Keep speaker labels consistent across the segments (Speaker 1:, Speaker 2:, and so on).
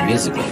Speaker 1: Musically.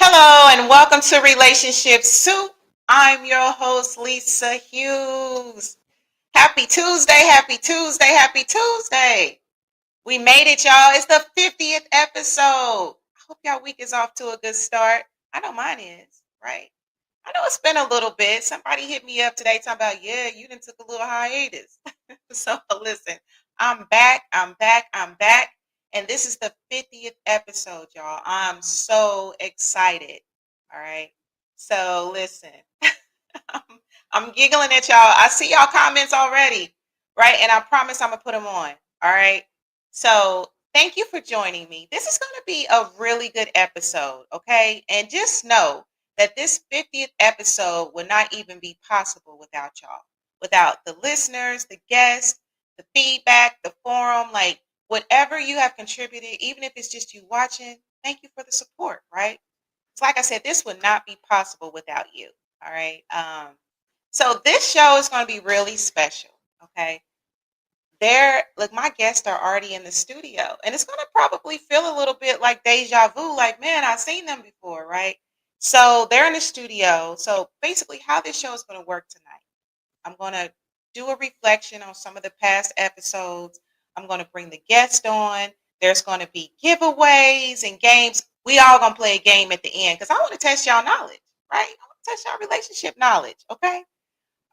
Speaker 2: Hello and welcome to Relationship Soup. I'm your host, Lisa Hughes. Happy Tuesday, happy Tuesday, happy Tuesday. We made it, y'all. It's the 50th episode. I hope y'all week is off to a good start. I know mine is, right? I know it's been a little bit. Somebody hit me up today talking about, yeah, you done took a little hiatus. So listen, I'm back. And this is the 50th episode, y'all. I'm so excited. All right. So listen, I'm, I'm giggling at y'all. I see y'all comments already, right? And I promise I'm going to put them on. All right. So thank you for joining me. This is going to be a really good episode. Okay. And just know that this 50th episode would not even be possible without y'all, without the listeners, the guests, the feedback, the forum, like whatever you have contributed, even if it's just you watching, thank you for the support, right? It's like I said, this would not be possible without you. All right. So this show is going to be really special. Okay. Look, my guests are already in the studio, and it's going to probably feel a little bit like deja vu, like, man, I've seen them before, right? So they're in the studio. So basically, how this show is going to work tonight, I'm going to do a reflection on some of the past episodes. I'm going to bring the guest on. There's going to be giveaways and games. We all going to play a game at the end because I want to test y'all knowledge, right? I want to test y'all relationship knowledge, okay?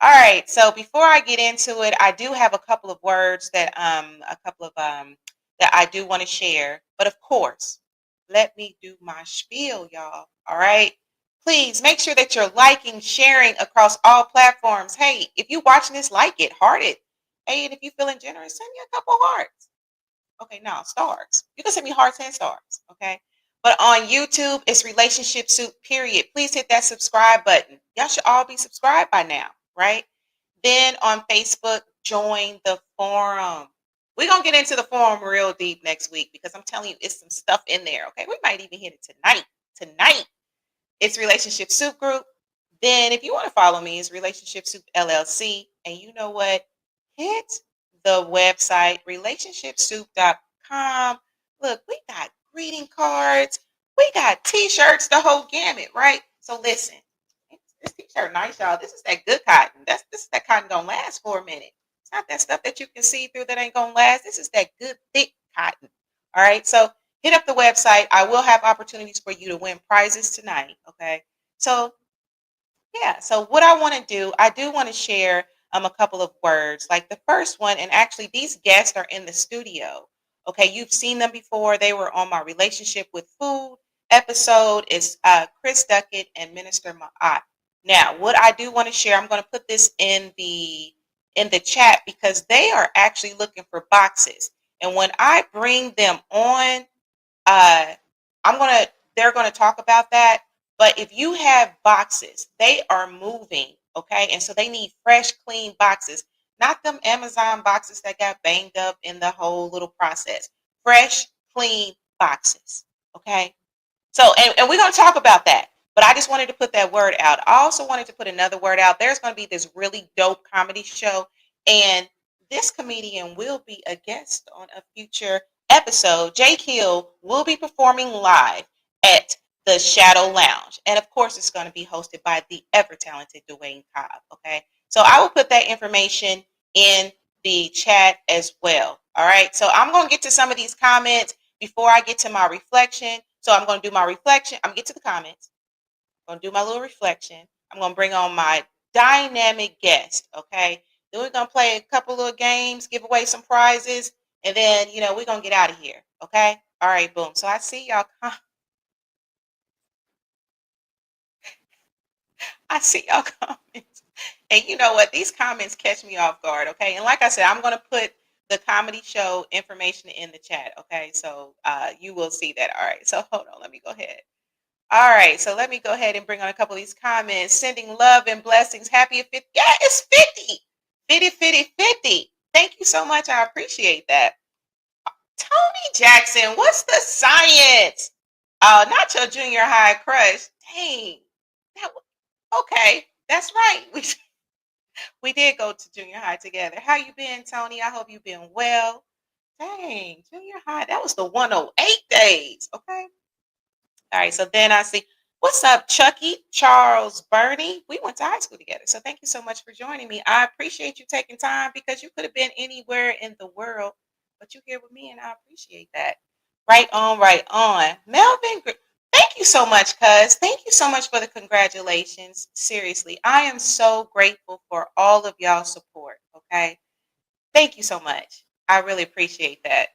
Speaker 2: All right. So before I get into it, I do have a couple of words that that I do want to share. But of course, let me do my spiel, y'all. All right. Please make sure that you're liking, sharing across all platforms. Hey, if you're watching this, like it, heart it. Hey, and if you're feeling generous, send me a couple hearts. Okay, now stars. You can send me hearts and stars. Okay. But on YouTube, it's Relationship Soup, period. Please hit that subscribe button. Y'all should all be subscribed by now, right? Then on Facebook, join the forum. We're going to get into the forum real deep next week because I'm telling you, it's some stuff in there. Okay. We might even hit it tonight. Tonight. It's Relationship Soup Group. Then if you want to follow me, it's Relationship Soup LLC. And you know what? Hit the website, relationshipsoup.com. Look, we got greeting cards. We got t-shirts, the whole gamut, right? So listen, this t-shirt nice, y'all. This is that good cotton. This is that cotton gonna last for a minute. It's not that stuff that you can see through that ain't gonna last. This is that good thick cotton. All right. So hit up the website. I will have opportunities for you to win prizes tonight. Okay. So yeah, so what I want to do, I do want to share a couple of words. Like the first one, and actually these guests are in the studio. Okay, you've seen them before. They were on my relationship with food episode. It's Chris Duckett and Minister Ma'at. Now, what I do want to share, I'm going to put this in the chat because they are actually looking for boxes. And when I bring them on, uh, I'm gonna they're gonna talk about that. But if you have boxes, they are moving, okay, and so they need fresh, clean boxes, not them Amazon boxes that got banged up in the whole little process. Fresh, clean boxes, okay. So, and we're going to talk about that. But I just wanted to put that word out. I also wanted to put another word out. There's going to be this really dope comedy show, and this comedian will be a guest on a future episode. Jake Hill will be performing live at the Shadow Lounge. And of course, it's going to be hosted by the ever talented Dwayne Cobb. Okay. So I will put that information in the chat as well. All right. So I'm going to get to some of these comments before I get to my reflection. So I'm going to do my reflection. I'm going to get to the comments. I'm going to do my little reflection. I'm going to bring on my dynamic guest. Okay. Then we're going to play a couple of games, give away some prizes, and then, we're going to get out of here. Okay. All right. Boom. So I see y'all. I see y'all comments. And you know what? These comments catch me off guard. Okay. And like I said, I'm going to put the comedy show information in the chat. Okay. So you will see that. All right. So hold on. Let me go ahead. All right, so let me go ahead and bring on a couple of these comments. Sending love and blessings. Happy 50. Yeah, it's 50. 50, 50, 50. Thank you so much. I appreciate that. Tony Jackson, what's the science? Not your junior high crush. Dang. That, okay, that's right. We did go to junior high together. How you been, Tony? I hope you've been well. Dang, junior high. That was the 108 days. Okay. All right, so then I see, what's up, Chucky, Charles, Bernie? We went to high school together. So thank you so much for joining me. I appreciate you taking time because you could have been anywhere in the world, but you're here with me and I appreciate that. Right on, right on. Melvin, thank you so much, cuz. Thank you so much for the congratulations. Seriously, I am so grateful for all of y'all's support, okay? Thank you so much. I really appreciate that.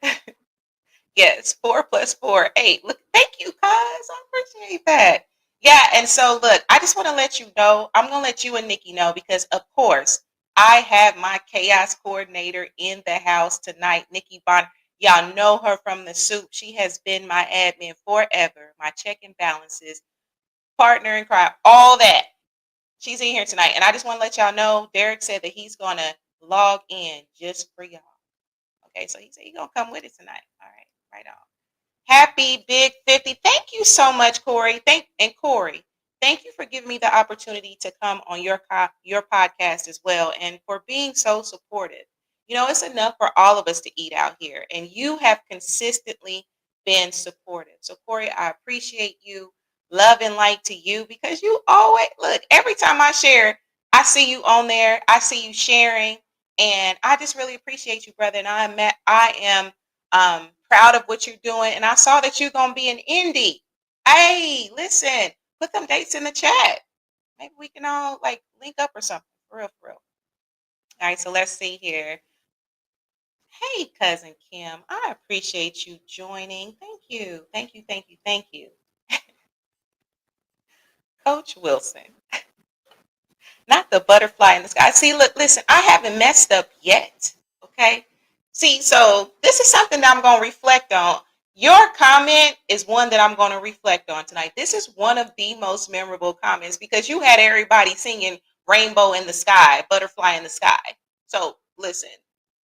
Speaker 2: Yes, 4 + 4, 8. Look, thank you, cuz. I appreciate that. Yeah, and so look, I just want to let you know, I'm gonna let you and Nikki know because of course I have my chaos coordinator in the house tonight, Nikki Bonner. Y'all know her from the soup. She has been my admin forever, my check and balances, partner in crime, all that. She's in here tonight. And I just want to let y'all know, Derek said that he's gonna log in just for y'all. Okay, so he said he's gonna come with it tonight. All right, right on. Happy Big 50. Thank you so much, Corey. Corey, thank you for giving me the opportunity to come on your podcast as well and for being so supportive. It's enough for all of us to eat out here, and you have consistently been supportive. So, Corey, I appreciate you. Love and light to you because you always look, every time I share, I see you on there, I see you sharing, and I just really appreciate you, brother. And I am proud of what you're doing. And I saw that you're gonna be in Indy. Hey, listen, put them dates in the chat. Maybe we can all like link up or something. For real, for real. All right, so let's see here. Hey, cousin Kim, I appreciate you joining. Thank you. Thank you. Thank you. Thank you. Coach Wilson. Not the butterfly in the sky. See, look, listen, I haven't messed up yet. Okay. See, so this is something that I'm going to reflect on. Your comment is one that I'm going to reflect on tonight. This is one of the most memorable comments because you had everybody singing Rainbow in the Sky, Butterfly in the Sky. So listen,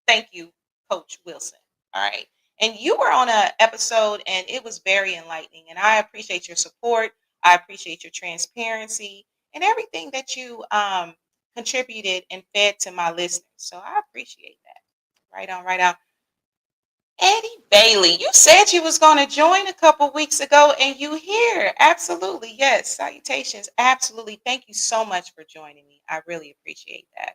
Speaker 2: thank you, Coach Wilson. All right. And you were on an episode and it was very enlightening. And I appreciate your support. I appreciate your transparency and everything that you contributed and fed to my listeners. So I appreciate that. Right on, right on. Eddie Bailey, you said you was going to join a couple weeks ago and you here. Absolutely. Yes. Salutations. Absolutely. Thank you so much for joining me. I really appreciate that.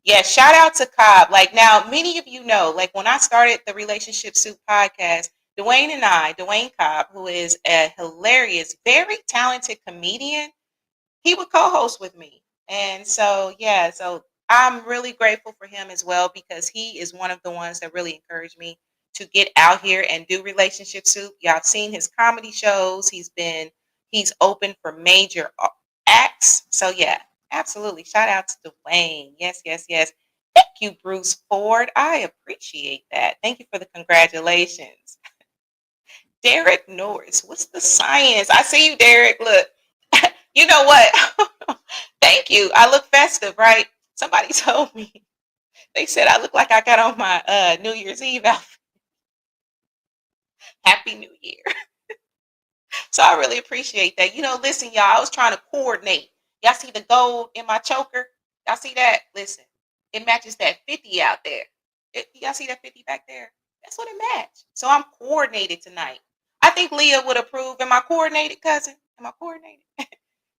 Speaker 2: Yeah, shout out to Cobb. Like now, many of you know, like when I started the Relationship Soup podcast, Dwayne Cobb, who is a hilarious, very talented comedian, he would co-host with me. And so, yeah, so I'm really grateful for him as well because he is one of the ones that really encouraged me to get out here and do relationship soup. Y'all have seen his comedy shows. He's open for major acts. So yeah, absolutely. Shout out to Dwayne. Yes, yes, yes. Thank you, Bruce Ford. I appreciate that. Thank you for the congratulations. Derek Norris, what's the science? I see you, Derek. Look, you know what? Thank you. I look festive, right? Somebody told me. They said I look like I got on my New Year's Eve outfit. Happy New Year. So I really appreciate that. Listen, y'all, I was trying to coordinate. Y'all see the gold in my choker? Y'all see that? Listen, it matches that 50 out there. Y'all see that 50 back there? That's what it matched. So I'm coordinated tonight. I think Leah would approve. Am I coordinated, cousin? Am I coordinated?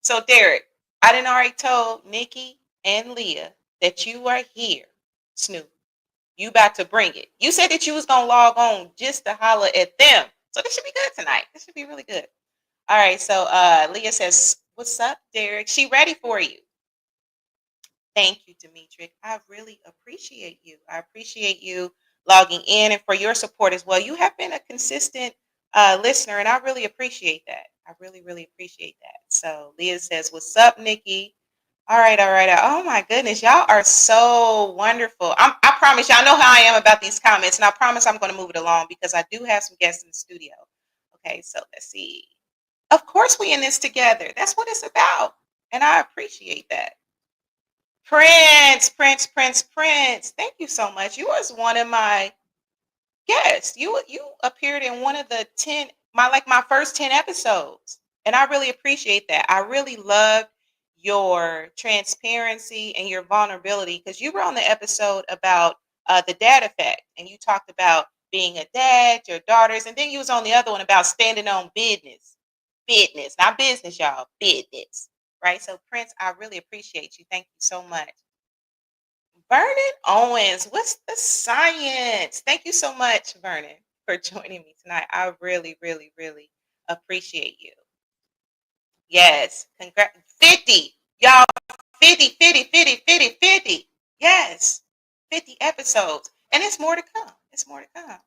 Speaker 2: So Derek, I didn't already told Nikki and Leah that you are here, Snoop. You about to bring it. You said that you was gonna log on just to holler at them. So this should be good tonight. This should be really good. All right. So Leah says, "What's up, Derek? She ready for you." Thank you, Dimitri. I really appreciate you. I appreciate you logging in and for your support as well. You have been a consistent listener, and I really appreciate that. I really, really appreciate that. So Leah says, "What's up, Nikki?" All right, all right. Oh my goodness, y'all are so wonderful. I promise y'all know how I am about these comments, and I promise I'm going to move it along because I do have some guests in the studio. Okay, so let's see. Of course, we in this together. That's what it's about, and I appreciate that. Prince, Prince, Prince, Prince. Thank you so much. You was one of my guests. You appeared in one of the 10 my first 10 episodes. And I really appreciate that. I really love your transparency and your vulnerability because you were on the episode about the dad effect and you talked about being a dad, your daughters, and then you was on the other one about standing on business. Business, not business, y'all. Business. Right? So Prince, I really appreciate you. Thank you so much. Vernon Owens, what's the science? Thank you so much, Vernon, for joining me tonight. I really, really, really appreciate you. Yes, congrats. 50, y'all, 50, 50, 50, 50, 50. Yes, 50 episodes. And it's more to come. It's more to come.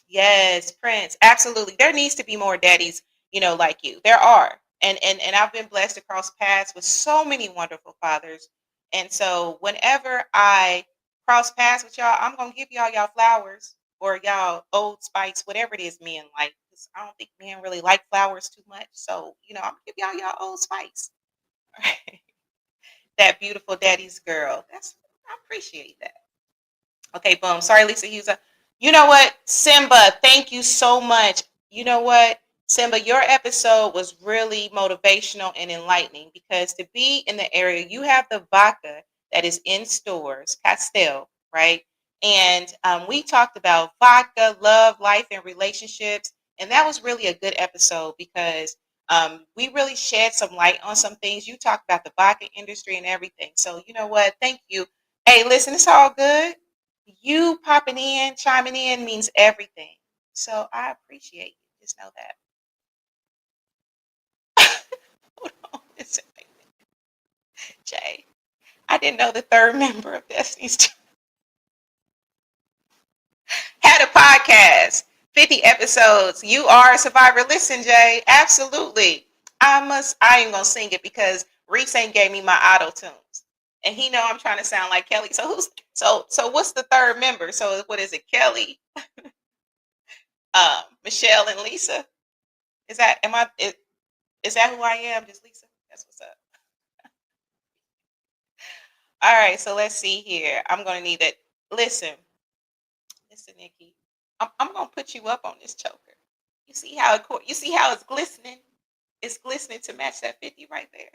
Speaker 2: Yes, Prince. Absolutely. There needs to be more daddies, like you. There are. And I've been blessed to cross paths with so many wonderful fathers. And so whenever I cross paths with y'all, I'm gonna give y'all flowers or y'all old spice, whatever it is men like. 'Cause I don't think men really like flowers too much. So, I'm gonna give y'all old spice. That beautiful daddy's girl. I appreciate that. Okay, boom. Sorry, Lisa Hughes. You know what, Simba? Thank you so much. You know what, Simba? Your episode was really motivational and enlightening because to be in the area, you have the vodka that is in stores, Castell, right? And we talked about vodka, love, life, and relationships. And that was really a good episode because we really shed some light on some things. You talked about the vodka industry and everything. So, you know what? Thank you. Hey, listen, it's all good. You popping in, chiming in means everything. So I appreciate you. Just know that. Hold on a second. Jay. I didn't know the third member of Destiny's Child had a podcast. 50 episodes. You are a survivor. Listen, Jay. Absolutely. I ain't gonna sing it because Reese ain't gave me my auto tunes. And he know I'm trying to sound like Kelly. So what's the third member? So what is it? Kelly, Michelle, and Lisa? Is that who I am? Just Lisa? That's what's up. All right, so let's see here. I'm gonna need that. Listen, listen, Nikki. I'm gonna put you up on this choker. You see how it's glistening? It's glistening to match that 50 right there.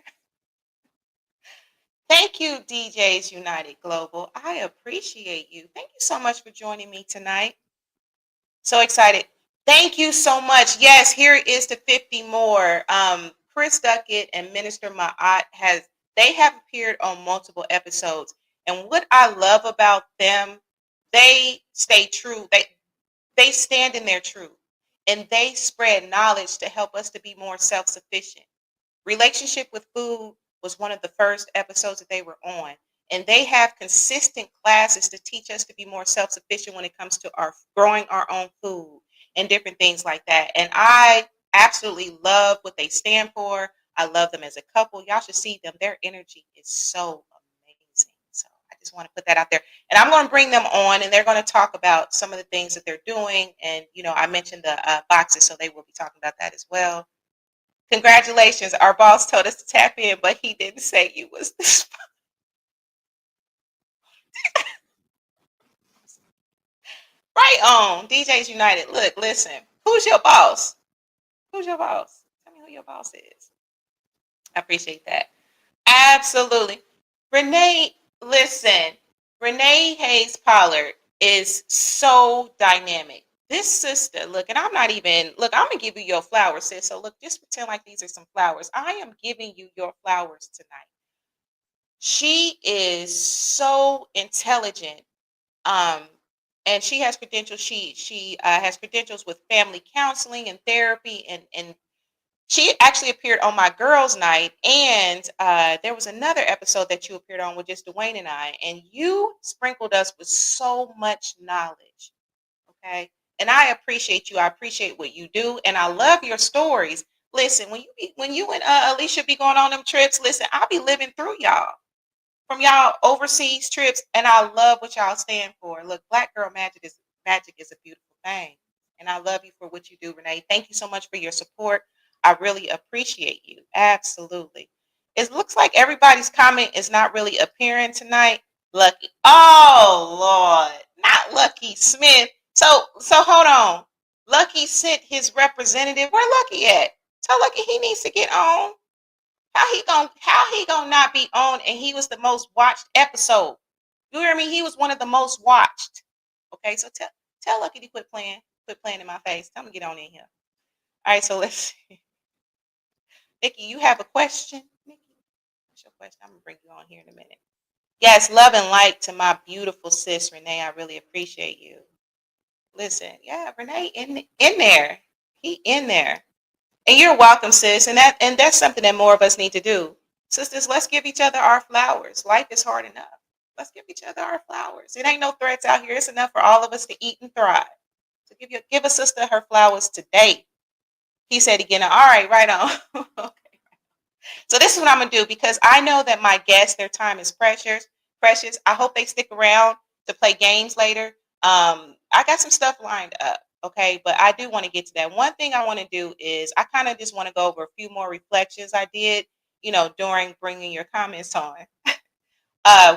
Speaker 2: Thank you, DJs United Global. I appreciate you. Thank you so much for joining me tonight. So excited. Thank you so much. Yes, here is to 50 more. Chris Duckett and Minister Ma'at they have appeared on multiple episodes. And what I love about them, they stay true. They stand in their truth. and they spread knowledge to help us to be more self-sufficient. Relationship with food was one of the first episodes that they were on. And they have consistent classes to teach us to be more self-sufficient when it comes to our growing our own food and different things like that. And I absolutely love what they stand for. I love them as a couple. Y'all should see them. Their energy is so amazing. So I just want to put that out there. And I'm going to bring them on and they're going to talk about some of the things that they're doing. And, I mentioned the boxes, so they will be talking about that as well. Congratulations. Our boss told us to tap in, but he didn't say you was this. Right on. DJs United. Look, listen. Who's your boss? Who's your boss? Tell me who your boss is. I appreciate that. Absolutely. Renee, listen. Renee Hayes Pollard is so dynamic. This sister, look, and I'm not even, look, I'm going to give you your flowers, sis. So look, just pretend like these are some flowers. I am giving you your flowers tonight. She is so intelligent, um, and she has credentials. She has credentials with family counseling and therapy, and she actually appeared on my girls' night. And there was another episode that you appeared on with just Dwayne and I, and you sprinkled us with so much knowledge. Okay, and I appreciate you. I appreciate what you do, and I love your stories. Listen, when you and Alicia be going on them trips, listen, I'll be living through y'all from y'all overseas trips, and I love what y'all stand for. Look, Black Girl Magic is a beautiful thing, and I love you for what you do, Renee. Thank you so much for your support. I really appreciate you. Absolutely. It looks like everybody's comment is not really appearing tonight. Lucky. Oh Lord, not Lucky Smith. So hold on. Lucky sent his representative. Where Lucky at? Tell Lucky he needs to get on. How he gonna not be on and he was the most watched episode? You hear me? He was one of the most watched. Okay, so tell Lucky to quit playing in my face. Tell him to get on in here. All right, so let's see. Nikki, you have a question? Nikki, what's your question? I'm gonna bring you on here in a minute. Yes, love and light to my beautiful sis Renee. I really appreciate you. Listen, yeah, Renee in there. He in there. And you're welcome, sis. And that's something that more of us need to do. Sisters, let's give each other our flowers. Life is hard enough. Let's give each other our flowers. It ain't no threats out here. It's enough for all of us to eat and thrive. So give a sister her flowers today. He said again, all right, right on. Okay. So this is what I'm gonna do because I know that my guests, their time is precious. Precious. I hope they stick around to play games later. I got some stuff lined up, okay, but I do want to get to that. One thing I want to do is I kind of just want to go over a few more reflections I did, during bringing your comments on.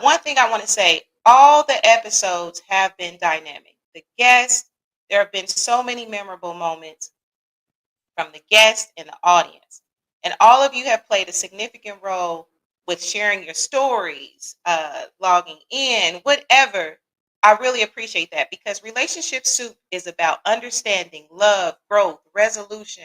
Speaker 2: One thing I want to say: all the episodes have been dynamic. The guests, there have been so many memorable moments from the guests and the audience. And all of you have played a significant role with sharing your stories, logging in, whatever. I really appreciate that because Relationship Soup is about understanding, love, growth, resolution,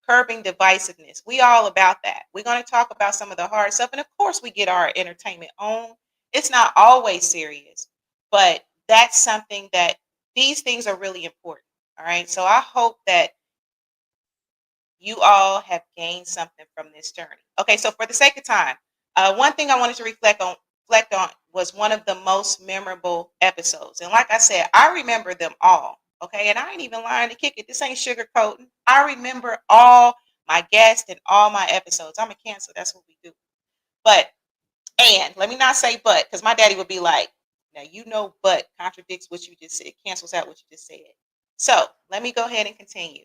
Speaker 2: curbing divisiveness. We all about that. We're going to talk about some of the hard stuff. And of course, we get our entertainment on. It's not always serious, but that's something that these things are really important. All right. So I hope that you all have gained something from this journey. Okay, so for the sake of time, one thing I wanted to reflect on was one of the most memorable episodes. And like I said, I remember them all. Okay, and I ain't even lying to kick it. This ain't sugarcoating. I remember all my guests and all my episodes. I'm a Cancer. That's what we do. But and let me not say but because my daddy would be like, now but contradicts what you just said, cancels out what you just said. So let me go ahead and continue.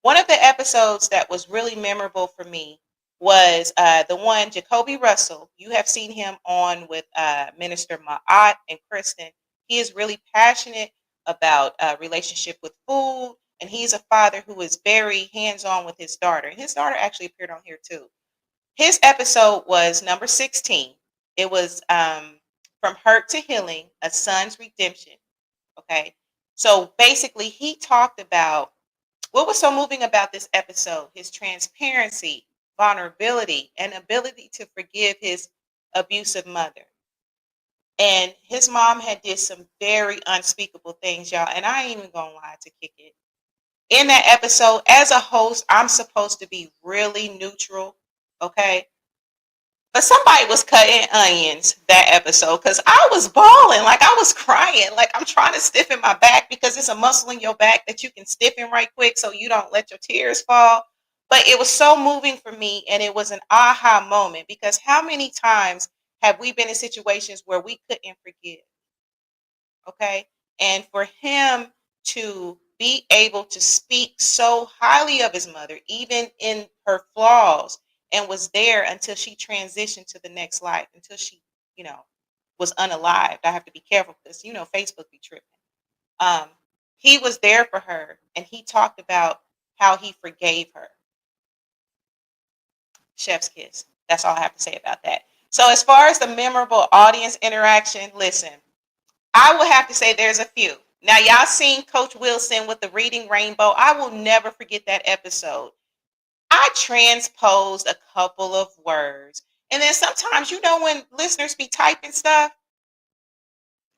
Speaker 2: One of the episodes that was really memorable for me was the one Jacoby Russell. You have seen him on with Minister Ma'at and Kristen. He is really passionate about relationship with food, and he's a father who is very hands-on with his daughter. And his daughter actually appeared on here too. His episode was number 16. It was From Hurt to Healing, A Son's Redemption. Okay. So basically, he talked about what was so moving about this episode: his transparency, vulnerability, and ability to forgive his abusive mother. And his mom had did some very unspeakable things, y'all. And I ain't even gonna lie to kick it. in that episode, as a host, I'm supposed to be really neutral, okay? But somebody was cutting onions that episode because I was bawling, like I was crying, like I'm trying to stiffen my back because it's a muscle in your back that you can stiffen right quick so you don't let your tears fall. But it was so moving for me, and it was an aha moment because how many times have we been in situations where we couldn't forgive? Okay. And for him to be able to speak so highly of his mother, even in her flaws, and was there until she transitioned to the next life, until she, you know, was unalived. I have to be careful because, Facebook be tripping. Um, he was there for her, and he talked about how he forgave her. Chef's kiss. That's all I have to say about that. So, as far as the memorable audience interaction, listen, I will have to say there's a few. Now, y'all seen Coach Wilson with the Reading Rainbow. I will never forget that episode. I transposed a couple of words. And then sometimes, when listeners be typing stuff,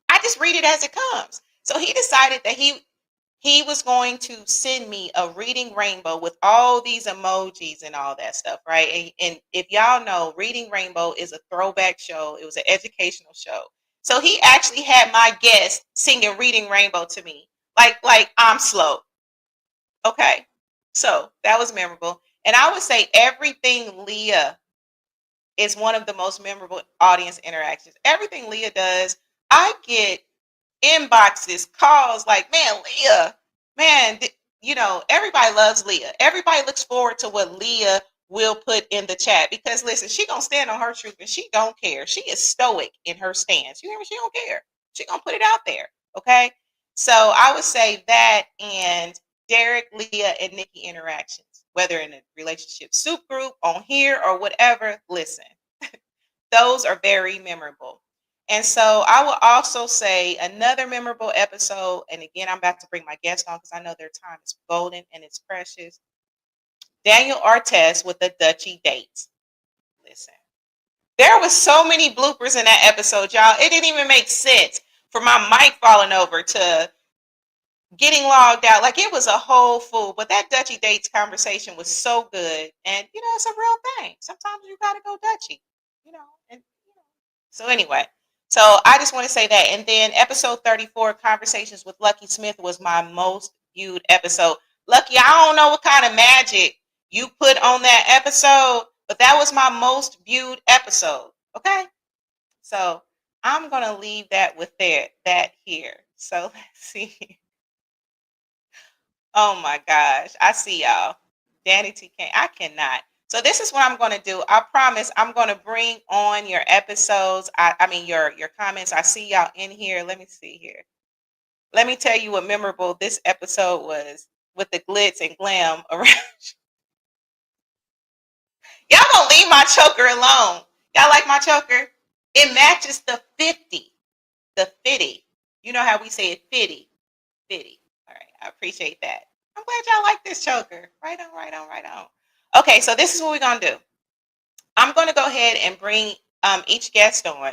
Speaker 2: I just read it as it comes. So he decided that he was going to send me a reading rainbow with all these emojis and all that stuff, right? And if y'all know, Reading Rainbow is a throwback show. It was an educational show. So he actually had my guest singing Reading Rainbow to me, like I'm slow. Okay, so that was memorable. And I would say everything Leah is one of the most memorable audience interactions. Everything Leah does, I get inboxes, calls like, man, Leah, man, everybody loves Leah. Everybody looks forward to what Leah will put in the chat because listen, she gonna stand on her truth and she don't care. She is stoic in her stance. You hear me? She don't care. She gonna put it out there. Okay. So I would say that and Derek, Leah, and Nikki interactions, whether in a relationship soup group on here or whatever, listen, those are very memorable. And so I will also say another memorable episode, and again, I'm about to bring my guest on because I know their time is golden and it's precious. Daniel Artest with the Dutchy dates. Listen, there was so many bloopers in that episode, y'all. It didn't even make sense for my mic falling over to getting logged out. Like it was a whole fool. But that Dutchy dates conversation was so good. And it's a real thing. Sometimes you gotta go Dutchy, and so anyway, so I just want to say that. And then episode 34, Conversations with Lucky Smith, was my most viewed episode. Lucky, I don't know what kind of magic you put on that episode, but that was my most viewed episode. Okay. So I'm gonna leave that with that here. So let's see. Oh my gosh. I see y'all. Danny TK. I cannot. So this is what I'm going to do. I promise I'm going to bring on your episodes. I mean your comments. I see y'all in here. Let me see here. Let me tell you what memorable this episode was with the glitz and glam around. Y'all gonna leave my choker alone. Y'all like my choker? It matches the 50. The 50. You know how we say it 50. 50. All right. I appreciate that. I'm glad y'all like this choker. Right on, right on, right on. Okay, so this is what we're gonna do. I'm going to go ahead and bring each guest on. All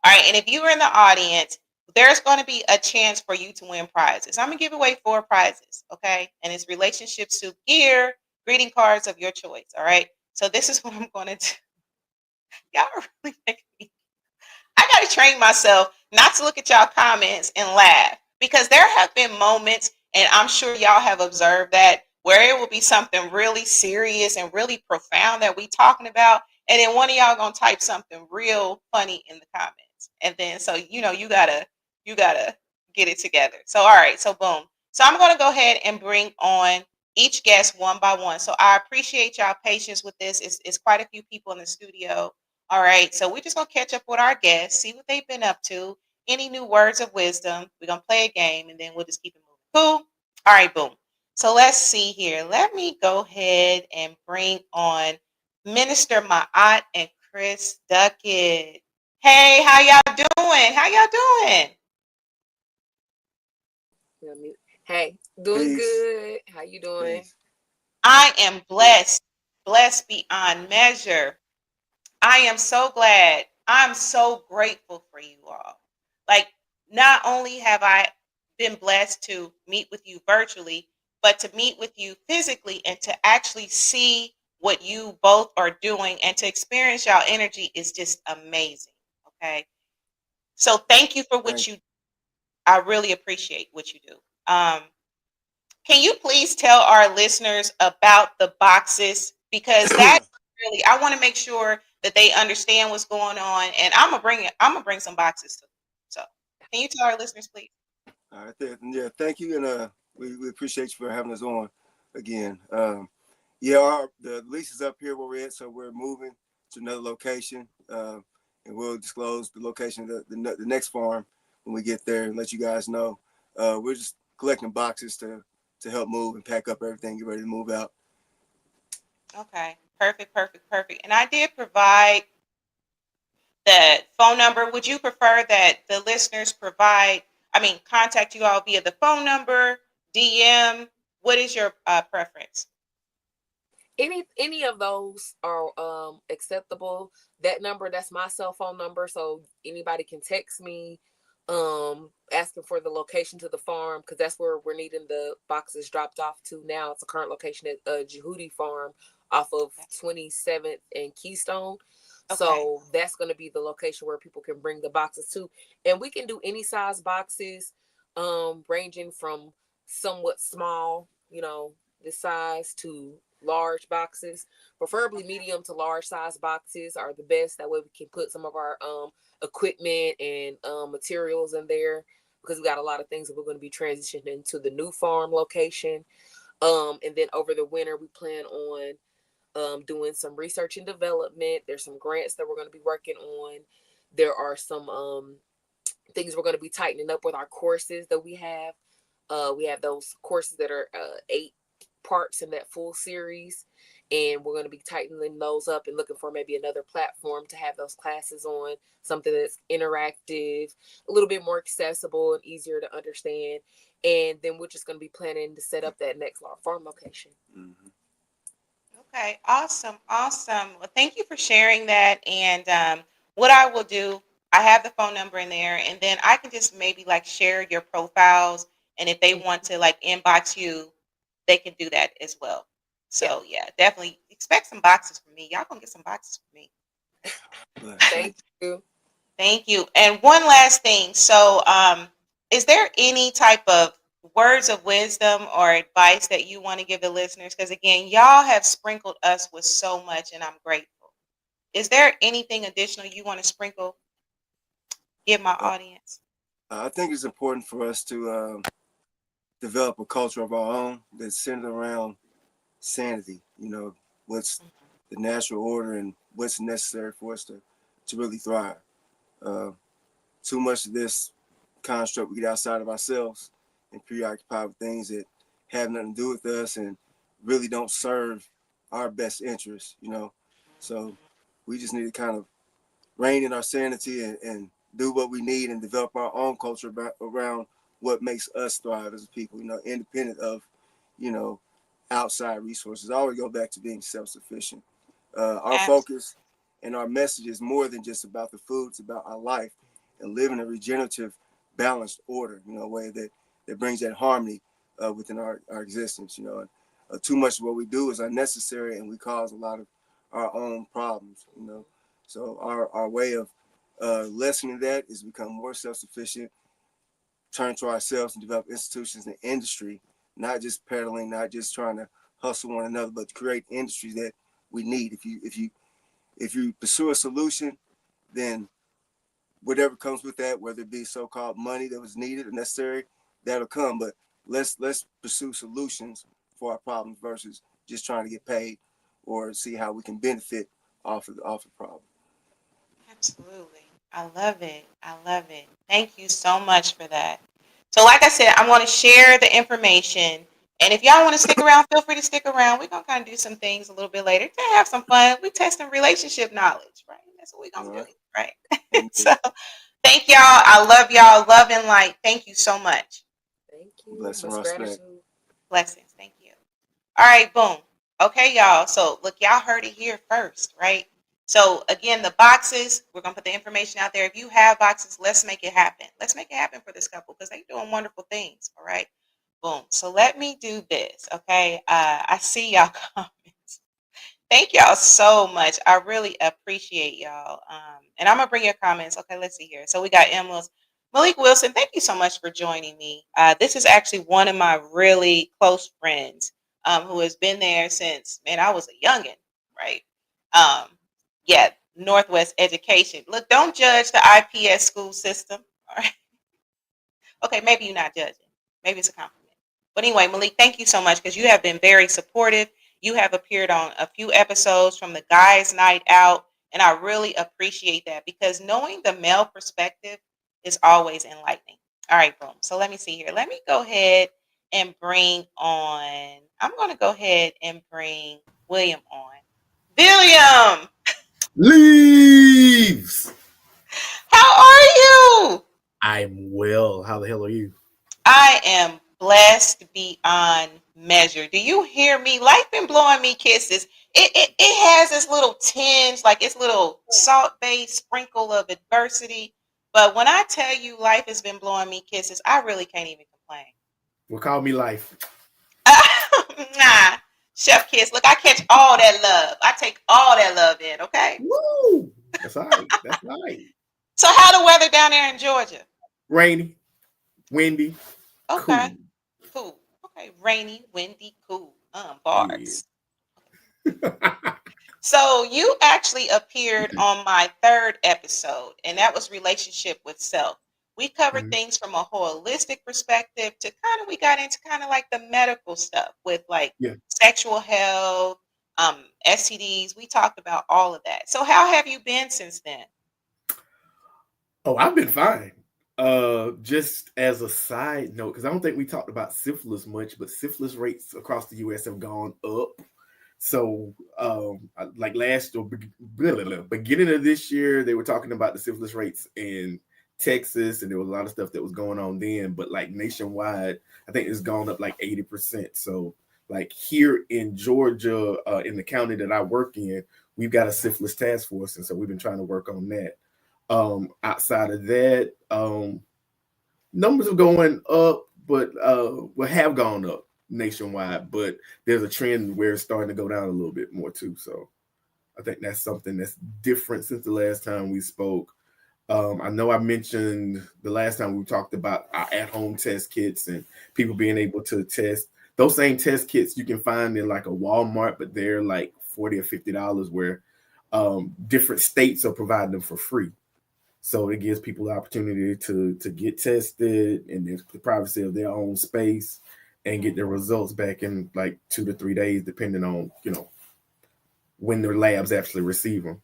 Speaker 2: right. And if you are in the audience, there's going to be a chance for you to win prizes. I'm going to give away 4 prizes. Okay. And it's relationship soup gear, greeting cards of your choice. All right. So this is what I'm going to do. Y'all are really making me. I got to train myself not to look at y'all comments and laugh because there have been moments, and I'm sure y'all have observed that, where it will be something really serious and really profound that we talking about, and then one of y'all gonna type something real funny in the comments, and then so you gotta get it together. So all right, so boom. So I'm gonna go ahead and bring on each guest one by one. So I appreciate y'all patience with this. It's quite a few people in the studio. All right, so we're just gonna catch up with our guests, see what they've been up to, any new words of wisdom. We're gonna play a game, and then we'll just keep it moving. Cool. All right, boom. So let's see here. Let me go ahead and bring on Minister Ma'at and Chris Duckett. Hey, how y'all doing? How y'all doing?
Speaker 3: Hey, doing good. How you doing?
Speaker 2: I am blessed, blessed beyond measure. I am so glad. I'm so grateful for you all. Like, not only have I been blessed to meet with you virtually, but to meet with you physically and to actually see what you both are doing and to experience y'all energy is just amazing. Okay. So thank you for what you, I really appreciate what you do. Can you please tell our listeners about the boxes? Because that really, I want to make sure that they understand what's going on, and I'm gonna bring some boxes too. So, can you tell our listeners, please?
Speaker 4: All right, yeah, thank you, and we appreciate you for having us on again. Yeah, the lease is up here where we're at, so we're moving to another location, and we'll disclose the location of the next farm when we get there and let you guys know. We're just collecting boxes to help move and pack up everything, get ready to move out.
Speaker 2: Okay, perfect, perfect, perfect. And I did provide the phone number. Would you prefer that the listeners contact you all via the phone number, DM? What is your preference?
Speaker 3: Any of those are acceptable. That number, that's my cell phone number, so anybody can text me asking for the location to the farm, because that's where we're needing the boxes dropped off to now. It's a current location at Jehudi Farm off of 27th and Keystone.
Speaker 2: Okay.
Speaker 3: So that's going to be the location where people can bring the boxes to, and we can do any size boxes, ranging from somewhat small, this size, to large boxes. Preferably medium to large size boxes are the best. That way we can put some of our equipment and materials in there, because we got a lot of things that we're going to be transitioning to the new farm location. And then over the winter we plan on doing some research and development. There's some grants that we're going to be working on. There are some things we're going to be tightening up with our courses that we have. We have those courses that are 8 parts in that full series, and we're going to be tightening those up and looking for maybe another platform to have those classes on, something that's interactive, a little bit more accessible and easier to understand. And then we're just going to be planning to set up that next farm location.
Speaker 4: Mm-hmm.
Speaker 2: Okay, awesome, awesome. Well, thank you for sharing that. And what I will do, I have the phone number in there, and then I can just maybe like share your profiles, and if they want to like inbox you, they can do that as well. So yeah, definitely expect some boxes from me. Y'all gonna get some boxes from me.
Speaker 3: Thank you.
Speaker 2: Thank you. And one last thing. So, is there any type of words of wisdom or advice that you want to give the listeners? Because again, y'all have sprinkled us with so much, and I'm grateful. Is there anything additional you want to give my audience?
Speaker 4: I think it's important for us to develop a culture of our own that's centered around sanity. What's the natural order and what's necessary for us to really thrive. Too much of this construct, we get outside of ourselves and preoccupied with things that have nothing to do with us and really don't serve our best interests. So we just need to kind of rein in our sanity and do what we need and develop our own culture around what makes us thrive as a people, independent of, outside resources. I always go back to being self-sufficient. Our focus and our message is more than just about the food. It's about our life and living a regenerative, balanced order, a way that brings that harmony within our existence. Too much of what we do is unnecessary, and we cause a lot of our own problems. So our way of lessening that is become more self-sufficient, turn to ourselves and develop institutions and industry, not just peddling, not just trying to hustle one another, but create industries that we need. If you pursue a solution, then whatever comes with that, whether it be so-called money that was needed or necessary, that'll come. But let's pursue solutions for our problems versus just trying to get paid or see how we can benefit off of the problem.
Speaker 2: Absolutely. I love it. I love it. Thank you so much for that. So like I said, I'm going to share the information. And if y'all want to stick around, feel free to stick around. We're going to kind of do some things a little bit later to have some fun. We're testing relationship knowledge, right? That's what we're going to do, right? So thank y'all. I love y'all. Love and light. Thank you so much.
Speaker 3: Thank you.
Speaker 4: Bless and respect.
Speaker 2: Blessings. Thank you. All right, boom. Okay, y'all. So look, y'all heard it here first, right? So again, the boxes, we're gonna put the information out there. If you have boxes, let's make it happen. Let's make it happen for this couple because they're doing wonderful things. All right. Boom. So let me do this. Okay. I see y'all comments. Thank y'all so much. I really appreciate y'all. And I'm gonna bring your comments. Okay, let's see here. So we got Emma's Malik Wilson. Thank you so much for joining me. This is actually one of my really close friends who has been there since man I was a youngin, right? Um, yeah, Northwest Education. Look, don't judge the IPS school system. All right. Okay, maybe you're not judging. Maybe it's a compliment. But anyway, Malik, thank you so much because you have been very supportive. You have appeared on a few episodes from the Guys Night Out, and I really appreciate that because knowing the male perspective is always enlightening. All right, boom. So let me see here. Let me go ahead and bring on, I'm going to go ahead and bring William on. William,
Speaker 5: Leaves.
Speaker 2: how are you?
Speaker 5: I'm well. How the hell are you?
Speaker 2: I am blessed beyond measure. Do you hear me? Life been blowing me kisses. It has this little tinge, like it's little salt-based sprinkle of adversity. But when I tell you life has been blowing me kisses, I really can't even complain.
Speaker 5: Well, call me life.
Speaker 2: Nah, Chef Kiss. Look, I catch all that love. I take all that love in, okay?
Speaker 5: Woo! That's all right. That's all right.
Speaker 2: So how the weather down there in Georgia?
Speaker 5: Rainy, windy,
Speaker 2: Okay,
Speaker 5: cool.
Speaker 2: cool. Okay, rainy, windy, cool.
Speaker 5: Yeah.
Speaker 2: Bars. So you actually appeared on my third episode, and that was relationship with self. We covered
Speaker 5: Mhm.
Speaker 2: things from a holistic perspective to kind of we got into kind of like the medical stuff with like
Speaker 5: Yeah.
Speaker 2: sexual health, STDs. We talked about all of that. So how have you been since then?
Speaker 5: Oh, I've been fine. Just as a side note, because I don't think we talked about syphilis much, but syphilis rates across the U.S. have gone up. So, like last or beginning of this year, they were talking about the syphilis rates in Texas, and there was a lot of stuff that was going on then. But like nationwide, I think it's gone up like 80%. So, like here in Georgia, in the county that I work in, we've got a syphilis task force, and so we've been trying to work on that. Outside of that, numbers are going up, but well, have gone up nationwide, but there's a trend where it's starting to go down a little bit more too. So I think that's something that's different since the last time we spoke. I know I mentioned the last time we talked about our at-home test kits and people being able to test. Those same test kits you can find in like a Walmart, but they're like $40 or $50, where different states are providing them for free. So it gives people the opportunity to get tested in the privacy of their own space and get their results back in like 2 to 3 days, depending on when their labs actually receive them.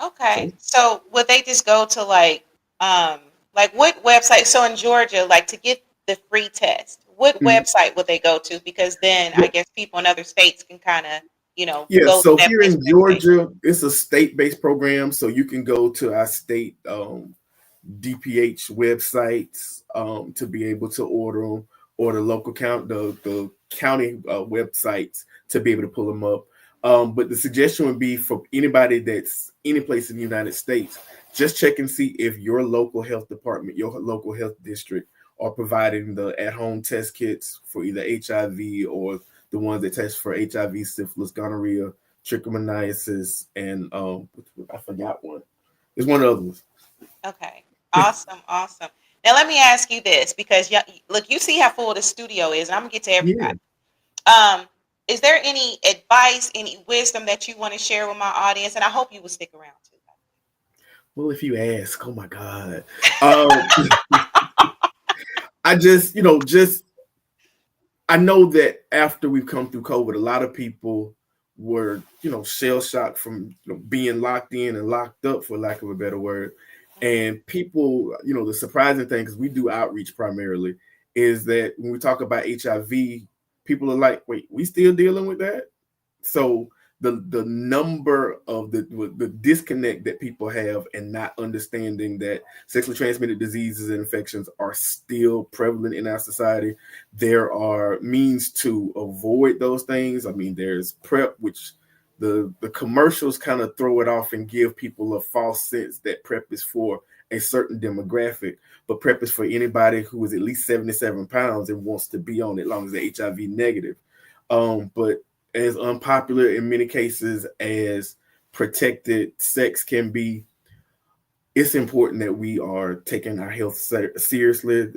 Speaker 2: Okay.
Speaker 5: So
Speaker 2: So would they just go to like what website? So in Georgia, like to get the free test, what
Speaker 5: mhm.
Speaker 2: website would they go to? Because then I guess people in other states can kind of,
Speaker 5: Yeah,
Speaker 2: go to
Speaker 5: so
Speaker 2: that
Speaker 5: here
Speaker 2: place
Speaker 5: in
Speaker 2: for information.
Speaker 5: Georgia, it's a state-based program, so you can go to our state DPH websites to be able to order them, or the local the county websites to be able to pull them up. But the suggestion would be for anybody that's any place in the United States, just check and see if your local health department, your local health district, are providing the at-home test kits for either HIV or the ones that test for HIV, syphilis, gonorrhea, trichomoniasis, and I forgot one. There's one other one.
Speaker 2: Okay. Awesome. Awesome. Now let me ask you this because look, you see how full the studio is, and I'm gonna get to
Speaker 5: Yeah.
Speaker 2: everybody. Um, is there any advice, any wisdom that you want to share with my audience? And I hope you will stick around too.
Speaker 5: Well, if you ask, oh my God. Um, I just I know that after we've come through COVID, a lot of people were, shell shocked from being locked in and locked up, for lack of a better word. And people, the surprising thing, because we do outreach primarily, is that when we talk about HIV, people are like, wait, we still dealing with that? So the number of the disconnect that people have and not understanding that sexually transmitted diseases and infections are still prevalent in our society. There are means to avoid those things. I mean, there's PrEP, which the commercials kind of throw it off and give people a false sense that PrEP is for a certain demographic, but PrEP is for anybody who is at least 77 pounds and wants to be on it, as long as they're HIV negative. But as unpopular in many cases as protected sex can be, it's important that we are taking our health seriously.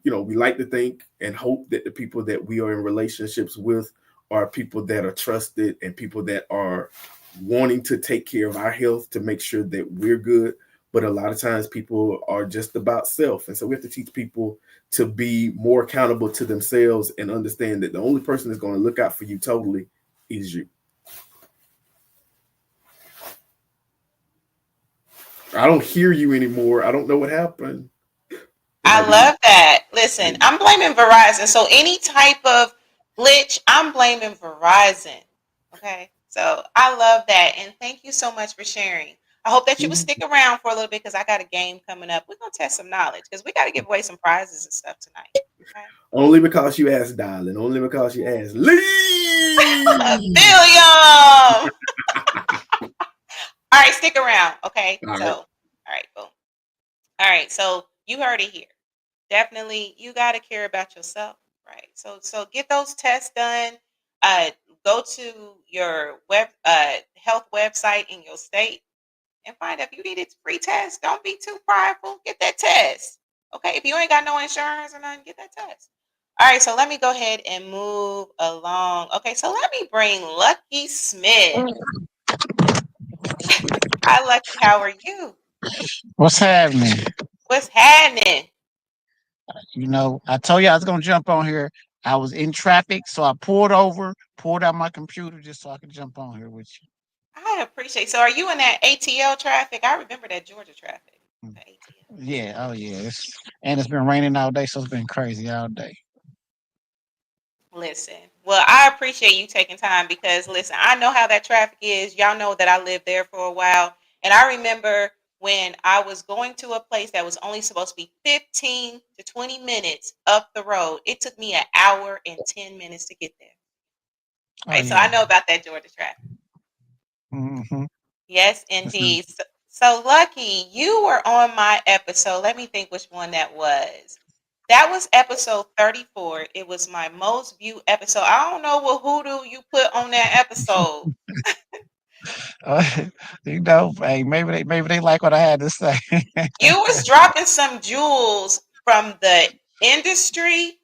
Speaker 5: We like to think and hope that the people that we are in relationships with are people that are trusted and people that are wanting to take care of our health to make sure that we're good. But a lot of times people are just about self. And so we have to teach people to be more accountable to themselves and understand that the only person that's going to look out for you totally is you. I don't hear you anymore. I don't know what happened.
Speaker 2: I love that. Listen, I'm blaming Verizon. So any type of glitch, I'm blaming Verizon. Okay. So I love that. And thank you so much for sharing. I hope that you will stick around for a little bit because I got a game coming up. We're going to test some knowledge because we got to give away some prizes and stuff tonight. Okay.
Speaker 5: Only because you asked, darling. Only because you asked. Leave!
Speaker 2: William! All right, stick around. Okay.
Speaker 5: All
Speaker 2: So,
Speaker 5: right.
Speaker 2: all right, boom. All right. So you heard it here. Definitely, you got to care about yourself, right? So get those tests done. Uh, Go to your health website in your state and find out if you need a free test. Don't be too prideful. Get that test. Okay. If you ain't got no insurance or nothing, get that test. All right. So let me go ahead and move along. Okay. So let me bring Lucky Smith. Hi, Lucky. How are you?
Speaker 6: What's happening?
Speaker 2: What's happening?
Speaker 6: I told you I was gonna jump on here. I was in traffic, so I pulled over, pulled out my computer just so I could jump on here with you.
Speaker 2: I appreciate. So, are you in that ATL traffic? I remember that Georgia traffic. The ATL.
Speaker 6: Yeah, oh yeah. It's been raining all day, so it's been crazy all day.
Speaker 2: Listen, well, I appreciate you taking time because, listen, I know how that traffic is. Y'all know that I lived there for a while, and I remember when I was going to a place that was only supposed to be 15 to 20 minutes up the road. It took me an hour and 10 minutes to get there.
Speaker 6: Oh
Speaker 2: Right, so I
Speaker 6: yeah.
Speaker 2: know about that Georgia traffic.
Speaker 6: Mm-hmm.
Speaker 2: Yes, indeed. So Lucky, you were on my episode. Let me think which one that was. That was episode 34. It was my most viewed episode. I don't know what hoodoo you put on that episode.
Speaker 6: Hey, maybe they like what I had to say.
Speaker 2: You was dropping some jewels from the industry